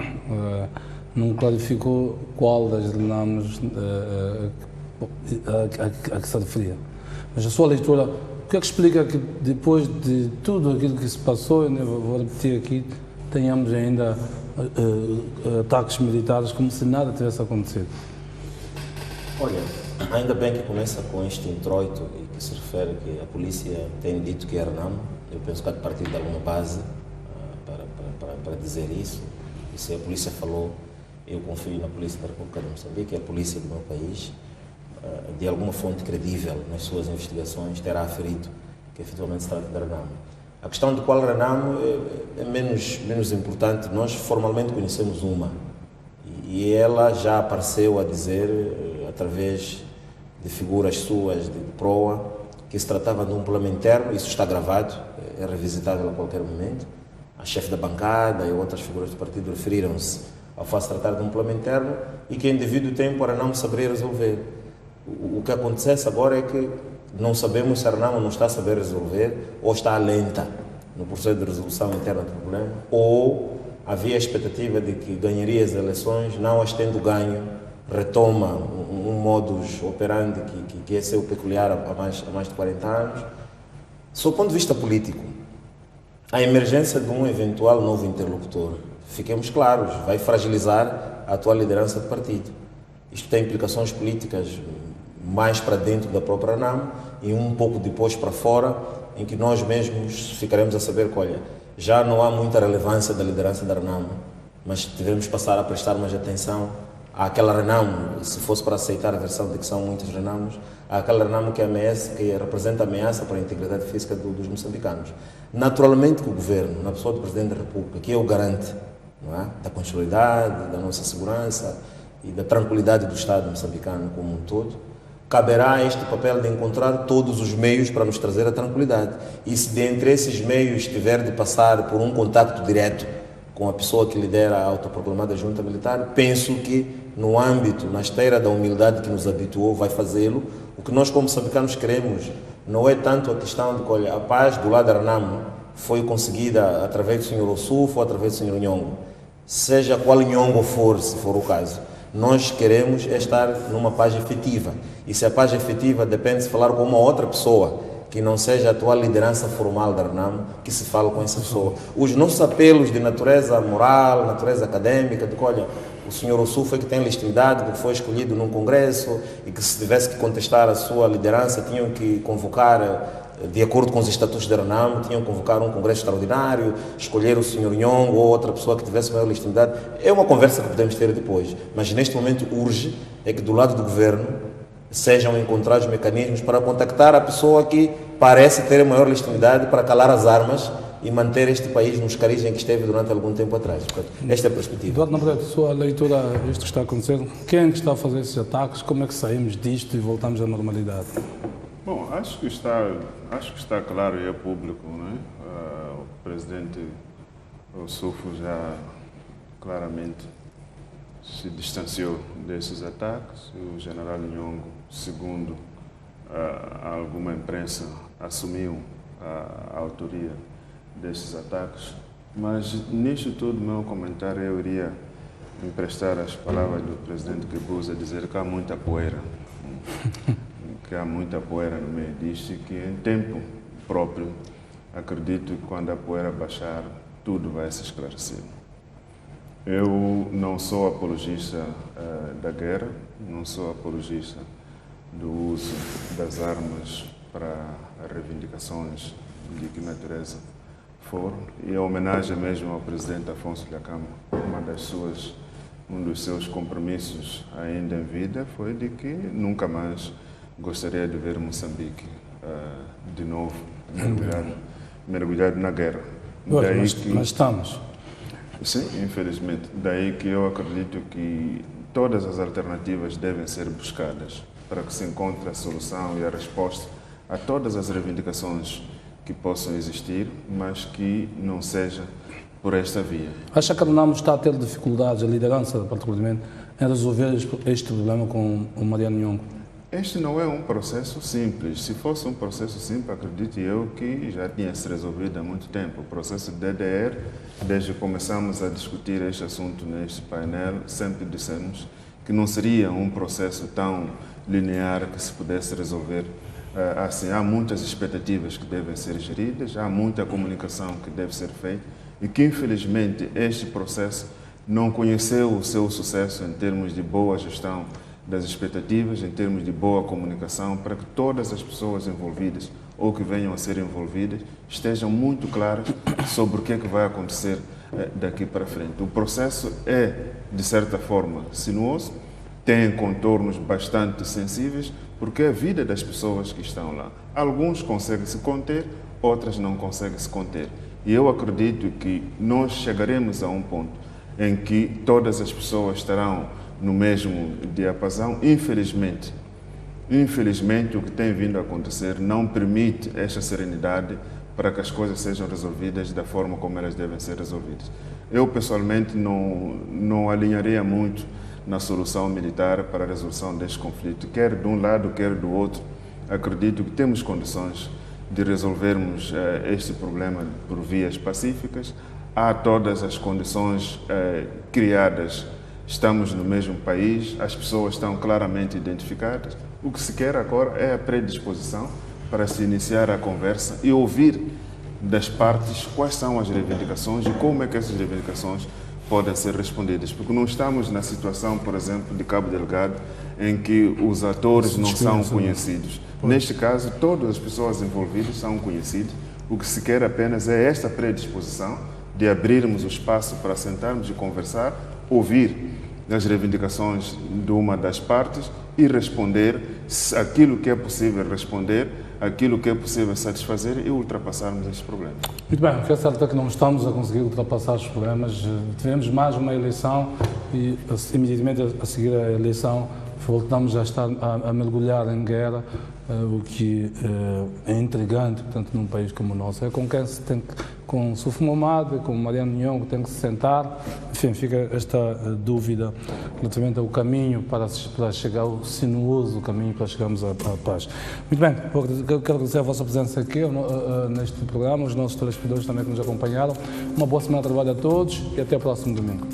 não clarificou qual das Renamos a que se referia. Mas a sua leitura, o que é que explica que depois de tudo aquilo que se passou, eu vou repetir aqui, tenhamos ainda ataques militares como se nada tivesse acontecido? Olha, ainda bem que começa com este introito e que se refere que a polícia tem dito que é Renamo. Eu penso que há de partir de alguma base para dizer isso. E se a polícia falou, eu confio na Polícia da República de Moçambique, é a polícia do meu país. De alguma fonte credível nas suas investigações terá aferido que efetivamente se trata de Renamo. A questão de qual Renamo é menos importante. Nós formalmente conhecemos uma e ela já apareceu a dizer, através de figuras suas de proa, que se tratava de um plano interno. Isso está gravado, é revisitável a qualquer momento. A chefe da bancada e outras figuras do partido referiram-se ao fato de tratar de um plano interno e que em devido tempo a Renamo saberia resolver. O que acontece agora é que não sabemos se a Renamo não está a saber resolver ou está lenta no processo de resolução interna do problema, ou havia a expectativa de que ganharia as eleições, não as tendo ganho, retoma um modus operandi que é seu peculiar há mais de 40 anos. Sob o ponto de vista político, a emergência de um eventual novo interlocutor, fiquemos claros, vai fragilizar a atual liderança do partido. Isto tem implicações políticas mais para dentro da própria Renamo e um pouco depois para fora, em que nós mesmos ficaremos a saber que, olha, já não há muita relevância da liderança da Renamo, mas devemos passar a prestar mais atenção àquela Renamo, se fosse para aceitar a versão de que são muitos Renamos, àquela Renamo que representa ameaça para a integridade física dos moçambicanos. Naturalmente que o governo, na pessoa do Presidente da República, que é o garante, não é, da continuidade, da nossa segurança e da tranquilidade do Estado moçambicano como um todo, caberá este papel de encontrar todos os meios para nos trazer a tranquilidade. E se dentre esses meios tiver de passar por um contacto direto com a pessoa que lidera a autoproclamada junta militar, penso que no âmbito, na esteira da humildade que nos habituou, vai fazê-lo. O que nós como moçambicanos queremos não é tanto a questão de que, olha, a paz do lado da Renamo foi conseguida através do Sr. Ossufo ou através do Sr. Nhongo. Seja qual Nhongo for, se for o caso. Nós queremos estar numa paz efetiva. E se a paz efetiva depende de falar com uma outra pessoa, que não seja a atual liderança formal da Renamo, que se fale com essa pessoa. Os nossos apelos de natureza moral, natureza académica, de que, olha, o senhor Ossufo é que tem legitimidade porque foi escolhido num congresso e que se tivesse que contestar a sua liderança tinham que convocar, de acordo com os estatutos da RENAM, tinham que convocar um congresso extraordinário, escolher o senhor Nhongo ou outra pessoa que tivesse maior legitimidade. É uma conversa que podemos ter depois, mas neste momento urge é que do lado do governo sejam encontrados mecanismos para contactar a pessoa que parece ter maior legitimidade para calar as armas e manter este país nos cariz em que esteve durante algum tempo atrás. Portanto, esta é a perspectiva. Eduardo Navarrete, sua leitura, isto que está acontecendo, quem é que está a fazer esses ataques, como é que saímos disto e voltamos à normalidade? Bom, acho que está claro e é público, não é? O presidente Ossufo já claramente se distanciou desses ataques. O general Nhongo, segundo alguma imprensa, assumiu a autoria desses ataques. Mas nisto tudo, meu comentário, eu iria emprestar as palavras do presidente Guebuza, dizer que há muita poeira. Que há muita poeira no meio disto e que em tempo próprio, acredito que quando a poeira baixar, tudo vai se esclarecer. Eu não sou apologista da guerra, não sou apologista do uso das armas para reivindicações de que natureza for, e a homenagem mesmo ao presidente Afonso Dhlakama, um dos seus compromissos ainda em vida foi de que nunca mais gostaria de ver Moçambique de novo mergulhado na guerra. Mas estamos. Sim, infelizmente. Daí que eu acredito que todas as alternativas devem ser buscadas para que se encontre a solução e a resposta a todas as reivindicações que possam existir, mas que não seja por esta via. Acha que a RENAM está a ter dificuldades, a liderança particularmente, em resolver este problema com o Mariano Nhongo? Este não é um processo simples. Se fosse um processo simples, acredito eu que já tinha se resolvido há muito tempo. O processo de DDR, desde que começamos a discutir este assunto neste painel, sempre dissemos que não seria um processo tão linear que se pudesse resolver assim. Há muitas expectativas que devem ser geridas, há muita comunicação que deve ser feita e que, infelizmente, este processo não conheceu o seu sucesso em termos de boa gestão das expectativas, em termos de boa comunicação, para que todas as pessoas envolvidas ou que venham a ser envolvidas estejam muito claras sobre o que é que vai acontecer daqui para frente. O processo é, de certa forma, sinuoso, tem contornos bastante sensíveis, porque é a vida das pessoas que estão lá. Alguns conseguem se conter, outras não conseguem se conter. E eu acredito que nós chegaremos a um ponto em que todas as pessoas estarão no mesmo diapasão. Infelizmente, o que tem vindo a acontecer não permite esta serenidade para que as coisas sejam resolvidas da forma como elas devem ser resolvidas. Eu, pessoalmente, não alinharia muito na solução militar para a resolução deste conflito, quer de um lado, quer do outro. Acredito que temos condições de resolvermos este problema por vias pacíficas. Há todas as condições criadas. Estamos no mesmo país, as pessoas estão claramente identificadas. O que se quer agora é a predisposição para se iniciar a conversa e ouvir das partes quais são as reivindicações e como é que essas reivindicações podem ser respondidas. Porque não estamos na situação, por exemplo, de Cabo Delgado, em que os atores não são conhecidos. Neste caso, todas as pessoas envolvidas são conhecidas. O que se quer apenas é esta predisposição de abrirmos o espaço para sentarmos e conversar, ouvir as reivindicações de uma das partes e responder aquilo que é possível responder, aquilo que é possível satisfazer e ultrapassarmos estes problemas. Muito bem, o que é certo é que não estamos a conseguir ultrapassar os problemas. Tivemos mais uma eleição e imediatamente a seguir a eleição voltamos a estar a mergulhar em guerra, o que é intrigante, portanto, num país como o nosso. É com quem se tem que, com Ossufo Mahamat, com Mariano Nhongo, tem que se sentar. Enfim, fica esta dúvida relativamente ao caminho para chegar ao sinuoso caminho para chegarmos à paz. Muito bem, eu quero agradecer a vossa presença aqui neste programa, os nossos telespectadores também que nos acompanharam. Uma boa semana de trabalho a todos e até o próximo domingo.